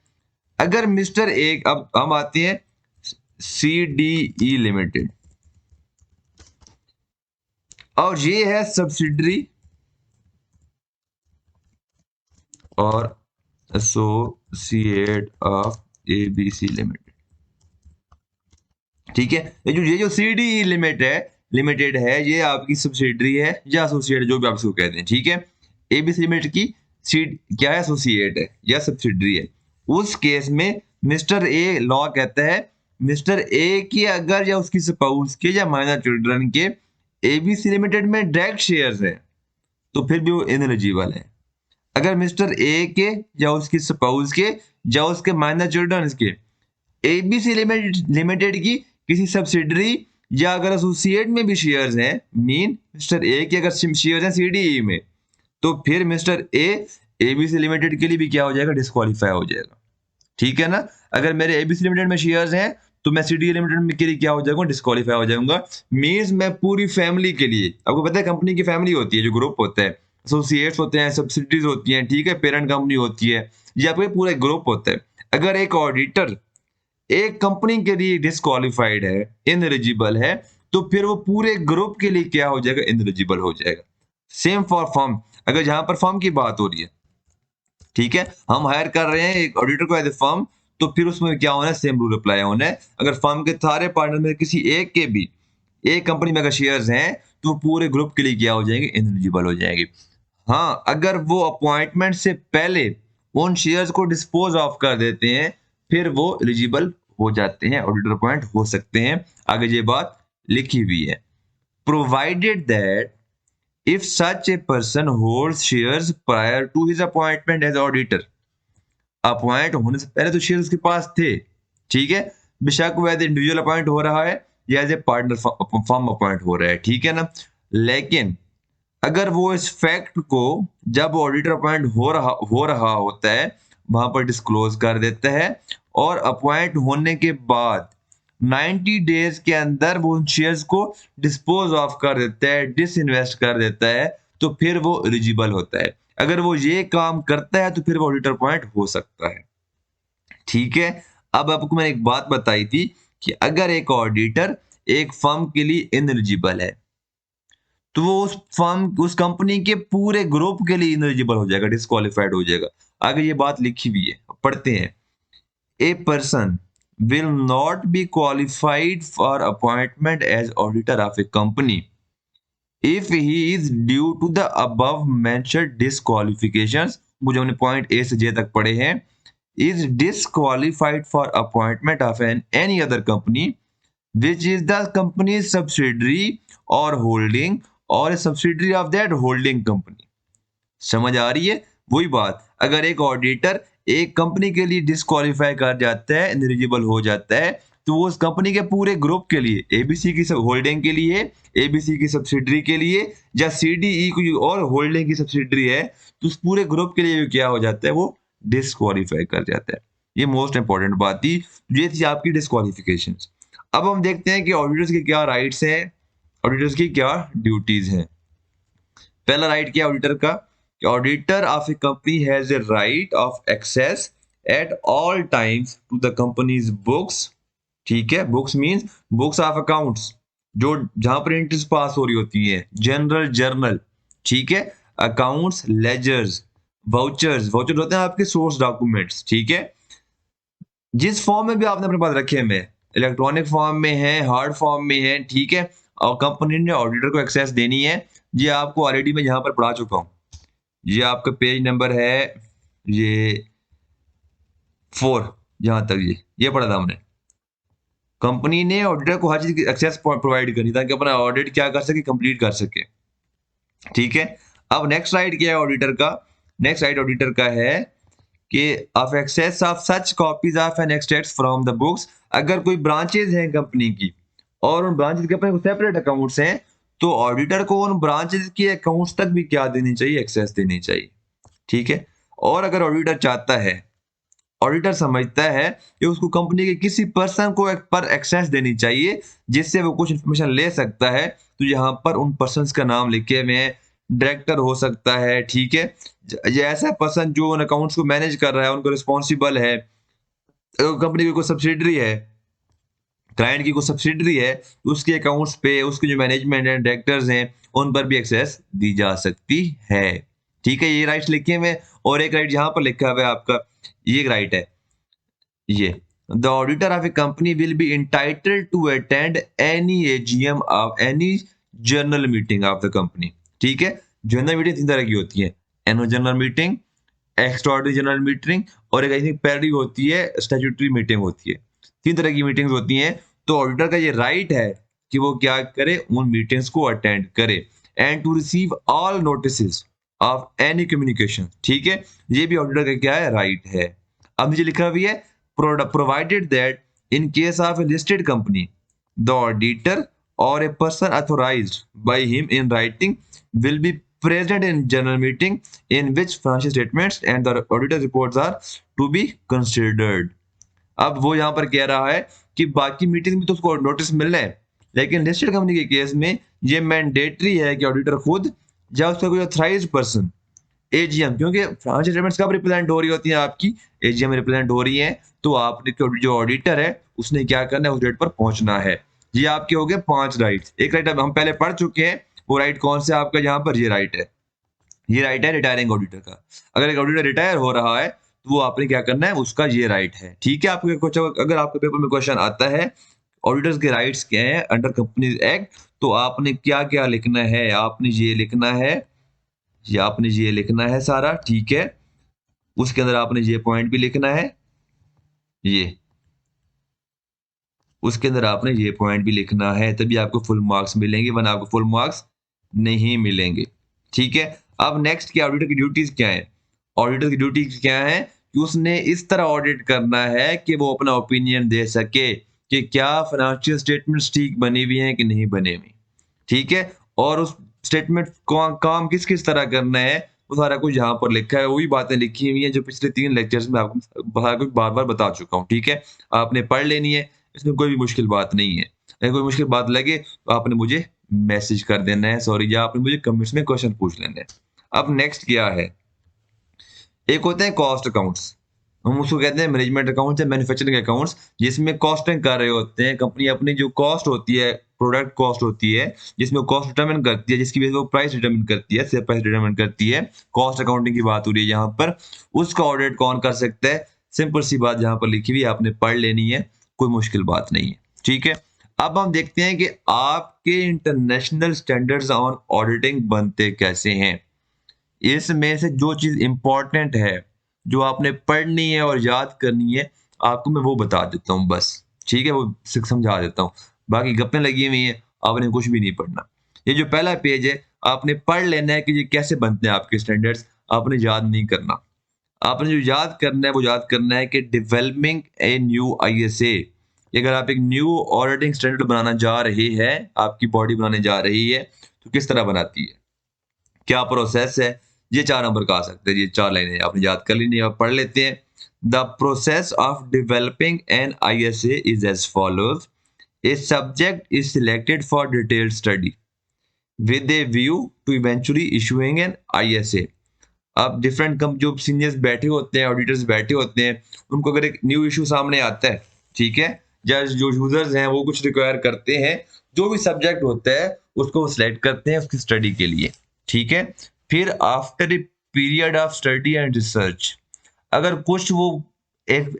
अगर मिस्टर ए, अब हम आते हैं सीडीई लिमिटेड और ये है सब्सिडरी और एसोसिएट ऑफ एबीसी लिमिटेड। ठीक है, ये जो सीडीई लिमिटेड है ये आपकी सब्सिडरी है या एसोसिएट, जो भी आप इसको कहते हैं। ठीक है, एबीसी लिमिटेड की सीड क्या है, एसोसिएट है या सब्सिडरी है। उस केस में मिस्टर ए लॉ कहता है मिस्टर ए की अगर या उसकी स्पाउस के या माइनर चिल्ड्रन के एबीसी लिमिटेड में डायरेक्ट शेयर्स है तो फिर भी वो इनएलिजिबल है। अगर मिस्टर ए के या उसकी स्पाउस के या उसके माइनर चिल्ड्रन के एबीसी लिमिटेड की किसी सब्सिडरी या अगर एसोसिएट में भी शेयर्स हैं, मीन मिस्टर ए के अगर शेयर्स हैं सीडीई में, तो फिर मिस्टर ए एबीसी लिमिटेड के लिए भी क्या हो जाएगा, डिस्क्वालीफाई हो जाएगा। ठीक है ना, अगर मेरे एबीसी लिमिटेड में शेयर्स हैं तो मैं सीडीई लिमिटेड में के लिए क्या हो जाऊंगा, डिस्क्वालीफाई हो जाऊंगा। मींस मैं पूरी फैमिली के लिए, आपको पता है कंपनी की फैमिली होती है, जो ग्रुप होता है, एसोसिएट्स होते हैं, सब्सिडीज होती हैं, ठीक है, पेरेंट कंपनी होती है, या फिर पूरा ग्रुप होता है। अगर एक ऑडिटर एक कंपनी के लिए डिस्क्वालिफाइड है, इनएलिजिबल है, तो फिर वो पूरे ग्रुप के लिए क्या हो जाएगा, इनएलिजिबल हो जाएगा। सेम फॉर फर्म, अगर जहां पर फर्म की बात हो रही है, ठीक है, हम हायर कर रहे हैं एक ऑडिटर को एज ए फर्म, तो फिर उसमें क्या होना है, सेम रूल अप्लाई होना है। अगर फर्म के सारे पार्टनर में किसी एक के भी एक कंपनी में अगर शेयर्स हैं तो पूरे ग्रुप के लिए क्या हो जाएंगे, इनएलिजिबल हो जाएंगे। हाँ, अगर वो अपॉइंटमेंट से पहले उन शेयर्स को डिस्पोज ऑफ कर देते हैं फिर वो एलिजिबल हो जाते हैं, ऑडिटर अपॉइंट हो सकते हैं। आगे ये बात लिखी हुई है, provided that if such a person holds shares prior to his appointment as auditor, appoint होने से पहले तो शेयर उसके पास थे, ठीक है, बेशक वो एज इंडिविजुअल अपॉइंट हो रहा है या as a partner firm appoint हो रहा है, ठीक है ना। लेकिन अगर वो इस फैक्ट को जब ऑडिटर अपॉइंट हो रहा होता है वहां पर डिस्क्लोज कर देता है और अपॉइंट होने के बाद 90 डेज के अंदर वो उन शेयर्स को डिस्पोज ऑफ कर देता है, डिसइन्वेस्ट कर देता है, तो फिर वो एलिजिबल होता है। अगर वो ये काम करता है तो फिर वो ऑडिटर अपॉइंट हो सकता है। ठीक है, अब आपको मैंने एक बात बताई थी कि अगर एक ऑडिटर एक फर्म के लिए इनएलिजिबल है तो वो उस कंपनी के पूरे ग्रुप के लिए इनएलिजिबल हो जाएगा, डिस्क्वालिफाइड हो जाएगा। आगे ये बात लिखी हुई है, पढ़ते हैं। A person will not be qualified for appointment as auditor of a company if he is due to the above mentioned disqualifications, मुझे हमने पॉइंट ए से जे तक पढ़े हैं, is disqualified for appointment of any other company which is the company's subsidiary or holding or a subsidiary of that holding company। समझ आ रही है वही बात, अगर एक ऑडिटर एक कंपनी के लिए डिस्क्वालीफाई कर जाता है, इनएलिजिबल हो जाता है, तो वो उस कंपनी के पूरे ग्रुप के लिए, एबीसी की होल्डिंग के लिए, एबीसी की सब्सिडरी के लिए, या सीडीई कोई और होल्डिंग की सब्सिडरी है, तो उस पूरे ग्रुप के लिए क्या हो जाता है, वो डिस्क्वालीफाई कर जाता है। ये मोस्ट इंपॉर्टेंट बात थी, ये थी आपकी डिस्क्वालिफिकेशन। अब हम देखते हैं कि ऑडिटर्स के क्या राइट्स हैं, ऑडिटर्स की क्या ड्यूटीज हैं। पहला राइट क्या ऑडिटर का, auditor of a company has a right of access at all times to the company's books. ठीक है, books means books of accounts, जो जहां पर एंट्रीज पास हो रही होती है, जनरल जर्नल, ठीक है, अकाउंट्स, लेजर्स, वाउचर्स होते हैं आपके सोर्स डॉक्यूमेंट्स, ठीक है, जिस फॉर्म में भी आपने अपने पास रखे में, इलेक्ट्रॉनिक फॉर्म में है, हार्ड फॉर्म में है, ठीक है, और कंपनी ने ऑडिटर को एक्सेस देनी है। ये आपको ऑलरेडी मैं यहाँ पर पढ़ा चुका हूँ, ये आपका पेज नंबर है ये 4, जहां तक ये पढ़ा था हमने। कंपनी ने ऑडिटर को हर चीज की एक्सेस प्रोवाइड करनी ताकि अपना ऑडिट क्या कर सके, कंप्लीट कर सके। ठीक है, अब नेक्स्ट राइट क्या है ऑडिटर का, नेक्स्ट राइट ऑडिटर का है कि of access of such copies of an extracts from the books, अगर कोई ब्रांचेज हैं कंपनी की और उन ब्रांचेज के अपने सेपरेट अकाउंट्स हैं, तो ऑडिटर को उन ब्रांचेज के अकाउंट्स तक भी क्या देनी चाहिए, एक्सेस देनी चाहिए। ठीक है। और अगर ऑडिटर चाहता है, ऑडिटर समझता है कि उसको कंपनी के किसी पर्सन को एक पर एक्सेस देनी चाहिए जिससे वो कुछ इन्फॉर्मेशन ले सकता है, तो यहाँ पर उन पर्सन्स का नाम लिखे हुए हैं। डायरेक्टर हो सकता है, ठीक है, ये ऐसा पर्सन जो उन अकाउंट्स को मैनेज कर रहा है, उनको रिस्पॉन्सिबल है। कंपनी की कोई सब्सिडरी है, क्लाइंट की कोई सब्सिडरी है, तो उसके अकाउंट्स पे उसके जो मैनेजमेंट एंड डायरेक्टर्स हैं, उन पर भी एक्सेस दी जा सकती है। ठीक है, ये राइट्स लिखे हुए हैं। और एक राइट यहाँ पर लिखा हुआ है आपका, ये एक राइट है, ये the auditor of a company will be entitled to attend any AGM of any general meeting of the company. ठीक है, जनरल मीटिंग तीन तरह की होती है, annual general meeting, extraordinary general meeting, और एक आई थिंक पैरवी होती है, स्टैट्यूटरी मीटिंग होती है। तीन तरह की मीटिंग्स होती हैं। तो ऑडिटर का ये राइट है कि वो क्या करे, उन मीटिंग्स को अटेंड करे and to receive all notice of any communication. ठीक है, ये भी ऑडिटर का क्या है, राइट है। अब नीचे लिखा हुआ है, provided that in case of a listed company, the auditor or a person authorized by him in writing will be present in general meeting in which financial statements and the auditor reports are to be considered। अब वो यहाँ पर कह रहा है कि बाकी meeting में तो उसको नोटिस मिल रहे हैं, लेकिन लिस्टेड कंपनी के केस में ये मैंडेटरी है कि ऑडिटर खुद या उसका कोई ऑथराइज्ड पर्सन, एजीएम, क्योंकि फाइनेंशियल स्टेटमेंट्स कब रिप्रेजेंट हो रही होती हैं आपकी, एजीएम में रिप्रेजेंट हो रही हैं, तो आपने जो ऑडिटर है उसने क्या करना है, उस डेट पर पहुंचना है। ये आपके हो गए 5 राइट्स। एक राइट हम पहले पढ़ चुके हैं, वो राइट कौन से आपका, यहाँ पर ये राइट है, ये राइट है रिटायरिंग ऑडिटर का। अगर एक ऑडिटर रिटायर हो रहा है तो वो आपने क्या करना है, उसका ये राइट है। ठीक है, आपके कुछ अगर आपके पेपर में क्वेश्चन आता है ऑडिटर्स के राइट्स क्या है अंडर कंपनीज एक्ट, तो आपने क्या क्या लिखना है, आपने ये लिखना है, ये आपने ये लिखना है सारा। ठीक है, उसके अंदर आपने ये पॉइंट भी लिखना है, ये उसके अंदर आपने ये पॉइंट भी लिखना है, तभी आपको फुल मार्क्स मिलेंगे, वरना आपको फुल मार्क्स नहीं मिलेंगे। ठीक है, अब नेक्स्ट की ऑडिटर की ड्यूटीज क्या है, ऑडिटर की ड्यूटीज क्या है कि उसने इस तरह ऑडिट करना है कि वो अपना ओपिनियन दे सके कि क्या फाइनेंशियल स्टेटमेंट्स ठीक बनी हुई हैं कि नहीं बने हुई। ठीक है, और उस स्टेटमेंट को काम किस किस तरह करना है, वो सारा कुछ यहाँ पर लिखा है, वही बातें लिखी हुई हैं जो पिछले 3 लेक्चर्स में आपको बार बार बता चुका हूँ। ठीक है, आपने पढ़ लेनी है, इसमें कोई भी मुश्किल बात नहीं है। अगर कोई मुश्किल बात लगे तो आपने मुझे मैसेज कर देना है, सॉरी, या आपने मुझे कमेंट्स में क्वेश्चन पूछ लेना है। अब नेक्स्ट क्या है, एक होते हैं कॉस्ट अकाउंट्स, हम उसको कहते हैं मैनेजमेंट अकाउंट्स या मैन्युफैक्चरिंग अकाउंट्स, जिसमें कॉस्टिंग कर रहे होते हैं कंपनी, अपनी जो कॉस्ट होती है, प्रोडक्ट कॉस्ट होती है, जिसमें कॉस्ट डिटरमिन करती है, जिसकी वजह से वो प्राइस डिटरमिन करती है, सेल प्राइस डिटरमिन करती है। कॉस्ट अकाउंटिंग की बात हो रही है यहाँ पर, उसका ऑडिट कौन कर सकता है, सिंपल सी बात यहाँ पर लिखी हुई है, आपने पढ़ लेनी है, कोई मुश्किल बात नहीं है। ठीक है, अब हम देखते हैं कि आपके इंटरनेशनल स्टैंडर्ड्स ऑन ऑडिटिंग बनते कैसे हैं। इसमें से जो चीज इंपॉर्टेंट है, जो आपने पढ़नी है और याद करनी है, आपको मैं वो बता देता हूँ बस। ठीक है, वो समझा देता हूँ, बाकी गप्पें लगी हुई हैं, आपने कुछ भी नहीं पढ़ना। ये जो पहला पेज है, आपने पढ़ लेना है कि ये कैसे बनते हैं आपके स्टैंडर्ड्स, आपने याद नहीं करना। आपने जो याद करना है वो याद करना है कि डेवलपिंग ए न्यू आईएसए, अगर आप एक न्यू ऑडिटिंग स्टैंडर्ड बनाना जा रहे हैं, आपकी बॉडी बनाने जा रही है, तो किस तरह बनाती है, क्या प्रोसेस है, ये 4 नंबर का आ सकते हैं। ये 4 लाइनें आपने याद कर लेनी है, आप पढ़ लेते हैं। The process of developing an ISA is as follows, a subject is selected for detailed study with a view to eventually issuing an ISA. अब डिफरेंट कम जो सीनियर्स बैठे होते हैं, ऑडिटर्स बैठे होते हैं, उनको अगर एक न्यू इशू सामने आता है, ठीक है, या जो यूजर्स हैं वो कुछ रिक्वायर करते हैं, जो भी सब्जेक्ट होता है उसको सिलेक्ट करते हैं उसकी स्टडी के लिए। ठीक है, फिर after a period of study and research, अगर कुछ वो एक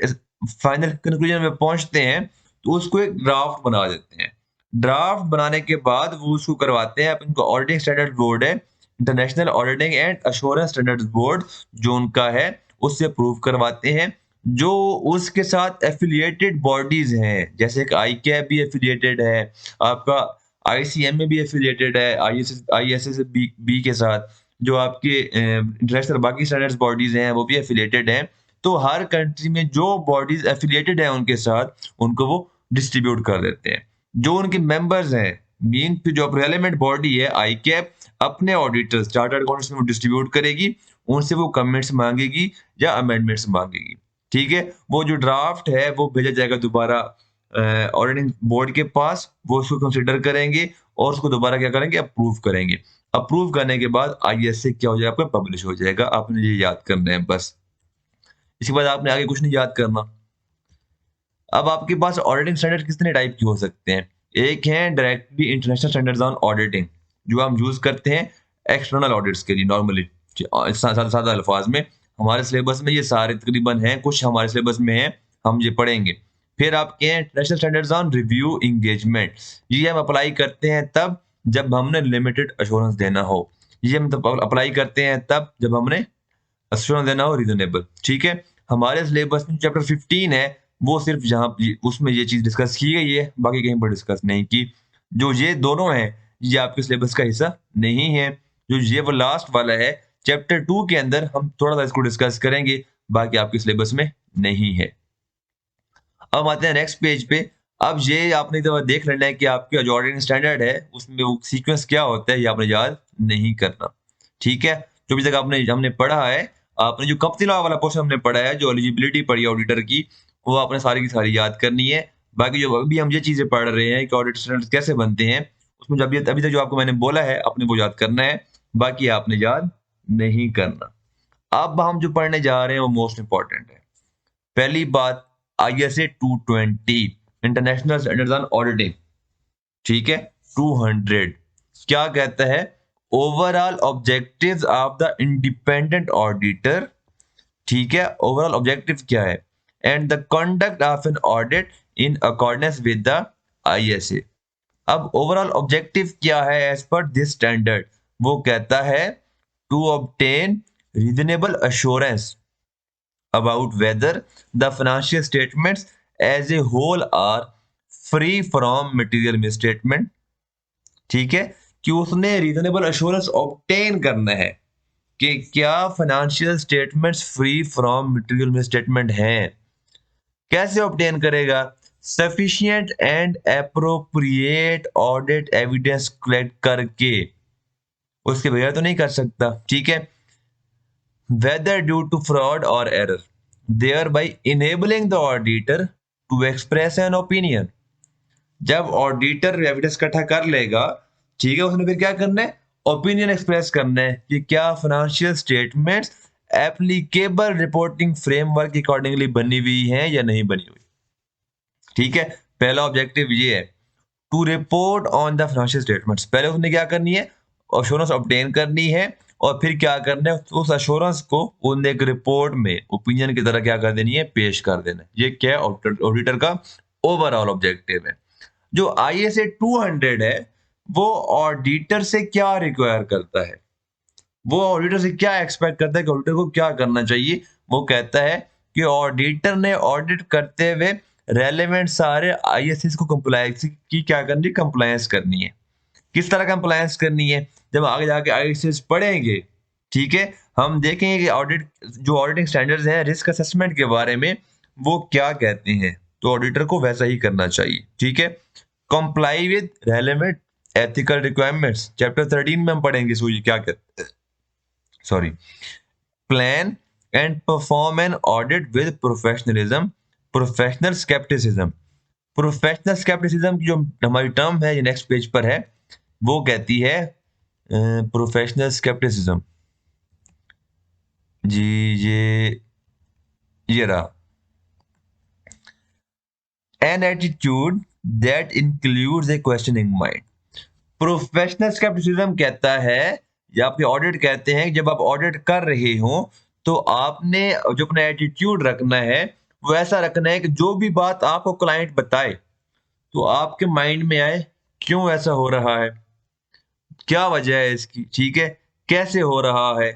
फाइनल कंक्लूजन में पहुंचते हैं, तो उसको एक ड्राफ्ट बना देते हैं। ड्राफ्ट बनाने के बाद वो उसको करवाते हैं, इनको ऑडिटिंग स्टैंडर्ड बोर्ड है, international auditing and assurance standards board जो उनका है, उससे अप्रूव करवाते हैं। जो उसके साथ एफिलिएटेड बॉडीज हैं, जैसे कि आईकैप भी एफिलिएटेड है, आपका आईसीएम में भी एफिलिएटेड है, आईएसएस बी के साथ, जो आपके इंटरनेशनल बाकी स्टैंडर्ड्स बॉडीज हैं वो भी एफिलिएटेड हैं, तो हर कंट्री में जो बॉडीज एफिलिएटेड है उनके साथ उनको वो डिस्ट्रीब्यूट कर देते हैं। जो उनके मेंबर्स हैं, मीन जो रेलेवेंट बॉडी है आई कैप, अपने ऑडिटर्स चार्टर्ड अकाउंटेंट्स में डिस्ट्रीब्यूट करेगी, उनसे वो कमेंट्स मांगेगी या अमेंडमेंट्स मांगेगी। ठीक है, वो जो ड्राफ्ट है वो भेजा जाएगा दोबारा ऑडिटिंग बोर्ड के पास, वो उसको कंसिडर करेंगे और उसको दोबारा क्या करेंगे, अप्रूव करेंगे। अप्रूव करने के बाद आईएसए क्या हो जाएगा, आपका पब्लिश हो जाएगा। आपने ये याद करना है बस, इसके बाद आपने आगे कुछ नहीं याद करना। अब आपके पास ऑडिटिंग स्टैंडर्ड कितने टाइप के हो सकते हैं? एक है directly international standards on auditing, जो हम यूज करते हैं एक्सटर्नल ऑडिट्स के लिए नॉर्मली। सादा अल्फाज में हमारे सिलेबस में ये सारे तकरीबन हैं, कुछ हमारे सिलेबस में हैं, हम ये पढ़ेंगे। फिर आपके हैं international standards on review engagement, ये हम अप्लाई करते हैं तब जब हमने लिमिटेड अश्योरेंस देना हो। ये हम अप्लाई करते हैं तब जब हमने अश्योरेंस देना हो रीजनेबल। ठीक है, हमारे सिलेबस में चैप्टर 15 है, वो सिर्फ जहाँ उसमें ये चीज डिस्कस की गई है, बाकी कहीं पर डिस्कस नहीं की। जो ये दोनों हैं ये आपके सिलेबस का हिस्सा नहीं है। जो ये वो लास्ट वाला है चैप्टर 2 के अंदर हम थोड़ा सा इसको डिस्कस करेंगे, बाकी आपके सिलेबस में नहीं है। अब आते हैं नेक्स्ट पेज पे। अब ये आपने तो देख लेना है कि आपके जो ऑडिटिंग स्टैंडर्ड है उसमें वो सीक्वेंस क्या होता है, ये आपने याद नहीं करना। ठीक है, जो भी तक आपने हमने पढ़ा है, आपने जो कंपनी लॉ वाला पोर्शन हमने पढ़ा है, जो एलिजिबिलिटी पढ़ी है ऑडिटर की, वो आपने सारी की सारी याद करनी है। बाकी जो अभी हम ये चीजें पढ़ रहे हैं कि ऑडिट स्टैंडर्ड्स कैसे बनते हैं, उसमें जब ये अभी तक जो आपको मैंने बोला है आपने वो याद करना है, बाकी आपने याद नहीं करना। अब हम जो पढ़ने जा रहे हैं वो मोस्ट इंपॉर्टेंट है। पहली बात, ISA 220 international standards on auditing. ठीक है, 200 क्या कहता है? Overall objectives of the independent auditor. ठीक है, ओवरऑल ऑब्जेक्टिव क्या है? And the conduct of an audit in accordance with the ISA. अब ओवरऑल ऑब्जेक्टिव क्या है एज पर दिस स्टैंडर्ड? वो कहता है to obtain reasonable assurance about whether the financial statements as a whole are free from material misstatement। ठीक है, कि उसने रीजनेबल अश्योरेंस ऑब्टेन करना है कि क्या financial statements free from material misstatement हैं। कैसे ऑब्टेन करेगा? Sufficient and appropriate audit evidence collect करके, उसके बगैर तो नहीं कर सकता। ठीक है, whether due to fraud or error, thereby enabling the auditor to express an opinion। जब ऑडिटर एविडेंस इकट्ठा कर लेगा, ठीक है, उसने फिर क्या करना है? ओपिनियन एक्सप्रेस करना है कि क्या financial statements applicable reporting framework के अकॉर्डिंगली बनी हुई है या नहीं बनी हुई। ठीक है, पहला ऑब्जेक्टिव ये है to report on the financial statements. पहले उसने क्या करनी है? अश्योरेंस ऑब्टेन करनी है, और फिर क्या करना है? उस अश्योरेंस को उन्हें एक रिपोर्ट में ओपिनियन की तरह क्या कर देनी है? पेश कर देना है। ये क्या है? ऑडिटर का ओवरऑल ऑब्जेक्टिव है। जो आईएसए 200 है वो ऑडिटर से क्या रिक्वायर करता है, वो ऑडिटर से क्या एक्सपेक्ट करता है कि ऑडिटर को क्या करना चाहिए? वो कहता है कि ऑडिटर ने ऑडिट करते हुए रेलेवेंट सारे आईएसएस को कंप्लायंस की क्या करनी है? कंप्लायंस करनी है। किस तरह कंप्लायंस करनी है? जब आगे जाके आईएसएस पढ़ेंगे, ठीक है, हम देखेंगे कि ऑडिट जो ऑडिटिंग स्टैंडर्ड्स हैं रिस्क असेसमेंट के बारे में वो क्या कहते हैं, तो ऑडिटर को वैसा ही करना चाहिए। ठीक है, comply with relevant ethical requirements, chapter 13 में हम पढ़ेंगे सो ये क्या कहते हैं, sorry, plan and perform an audit with professionalism, professional scepticism. Professional scepticism की जो हमारी टर्म है ये नेक्स्ट पेज पर है, वो कहती है प्रोफेशनल स्केप्टिसिज्म। जी ये रहा, an attitude that includes A questioning mind. Professional scepticism कहता है या आपके ऑडिट कहते हैं जब आप ऑडिट कर रहे हो तो आपने जो अपना एटीट्यूड रखना है वो ऐसा रखना है कि जो भी बात आपको क्लाइंट बताए तो आपके माइंड में आए क्यों ऐसा हो रहा है, क्या वजह है इसकी, ठीक है, कैसे हो रहा है,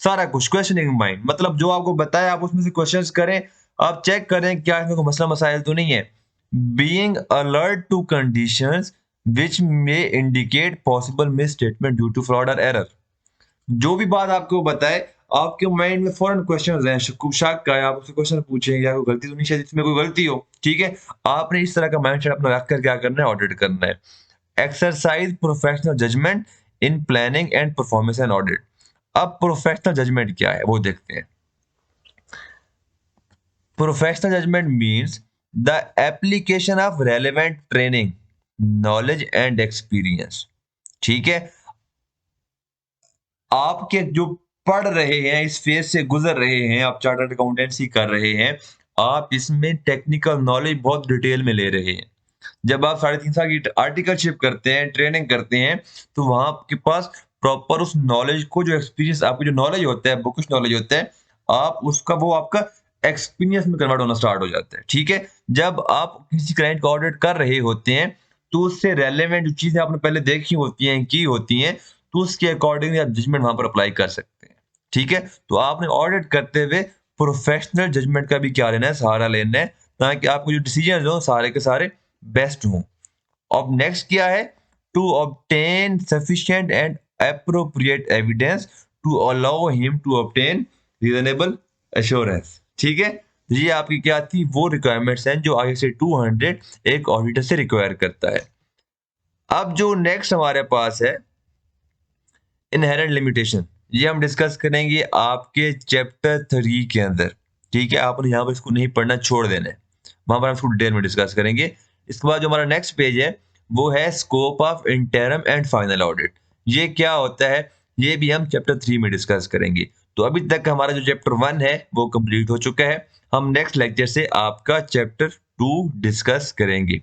सारा कुछ क्वेश्चनिंग माइंड। मतलब जो आपको बताया आप उसमें से क्वेश्चंस करें, आप चेक करें क्या इसमें कोई मसला मसाइल तो नहीं है। Being alert to conditions which may indicate possible misstatement due to fraud और एरर। जो भी बात आपको बताए आपके माइंड में फौरन क्वेश्चन हैं, शक का है, आप उससे क्वेश्चन पूछेंगे, कोई गलती तो नहीं, शायद इसमें कोई गलती हो, ठीक है? आपने इस तरह का माइंडसेट अपना रखकर क्या करना है, ऑडिट करना है। Exercise professional judgment in planning and performance and audit. अब प्रोफेशनल जजमेंट क्या है वो देखते हैं। Professional judgment means the application of relevant training, knowledge and experience. ठीक है, आपके जो पढ़ रहे हैं, इस फेज से गुजर रहे हैं, आप चार्टर्ड अकाउंटेंसी कर रहे हैं, आप इसमें टेक्निकल नॉलेज बहुत डिटेल में ले रहे हैं। जब आप 3.5 साल की आर्टिकलशिप करते हैं, ट्रेनिंग करते हैं, तो वहां आपके पास प्रॉपर उस नॉलेज को, जो एक्सपीरियंस, आपको जो नॉलेज होता है, बुकिश नॉलेज होता है, आप उसका, वो आपका एक्सपीरियंस में कन्वर्ट होना स्टार्ट हो जाता है। ठीक है, जब आप किसी क्लाइंट का ऑडिट कर रहे होते हैं, तो उससे रेलेवेंट जो चीजें आपने पहले देखी होती हैं, की होती हैं, तो उसके अकॉर्डिंग आप जजमेंट वहां पर अप्लाई कर सकते हैं। ठीक है, तो आपने ऑडिट करते हुए प्रोफेशनल जजमेंट का भी क्या लेना है, सहारा लेना है, ताकि आपको जो डिसीजन हो सारे के सारे बेस्ट हों। अब नेक्स्ट क्या है, to obtain sufficient and appropriate evidence to allow him to obtain reasonable assurance. ठीक है, तो ये आपकी क्या थी, वो रिक्वायरमेंट्स हैं जो आईएसए 200 एक ऑडिटर से रिक्वायर करता है। अब जो नेक्स्ट हमारे पास है, इनहेरेंट लिमिटेशन, ये हम डिस्कस करेंगे आपके चैप्टर 3 के अंदर। ठीक है, आपने यहाँ पर इसको नहीं पढ़ना, छोड़ देना है, वहां पर हम इसको डिटेल में डिस्कस करेंगे। इसके बाद जो हमारा नेक्स्ट पेज है, वो है scope of interim and final audit. ये क्या होता है, ये भी हम चैप्टर 3 में डिस्कस करेंगे। तो अभी तक हमारा जो चैप्टर 1 है वो कंप्लीट हो चुका है। हम नेक्स्ट लेक्चर से आपका चैप्टर 2 डिस्कस करेंगे।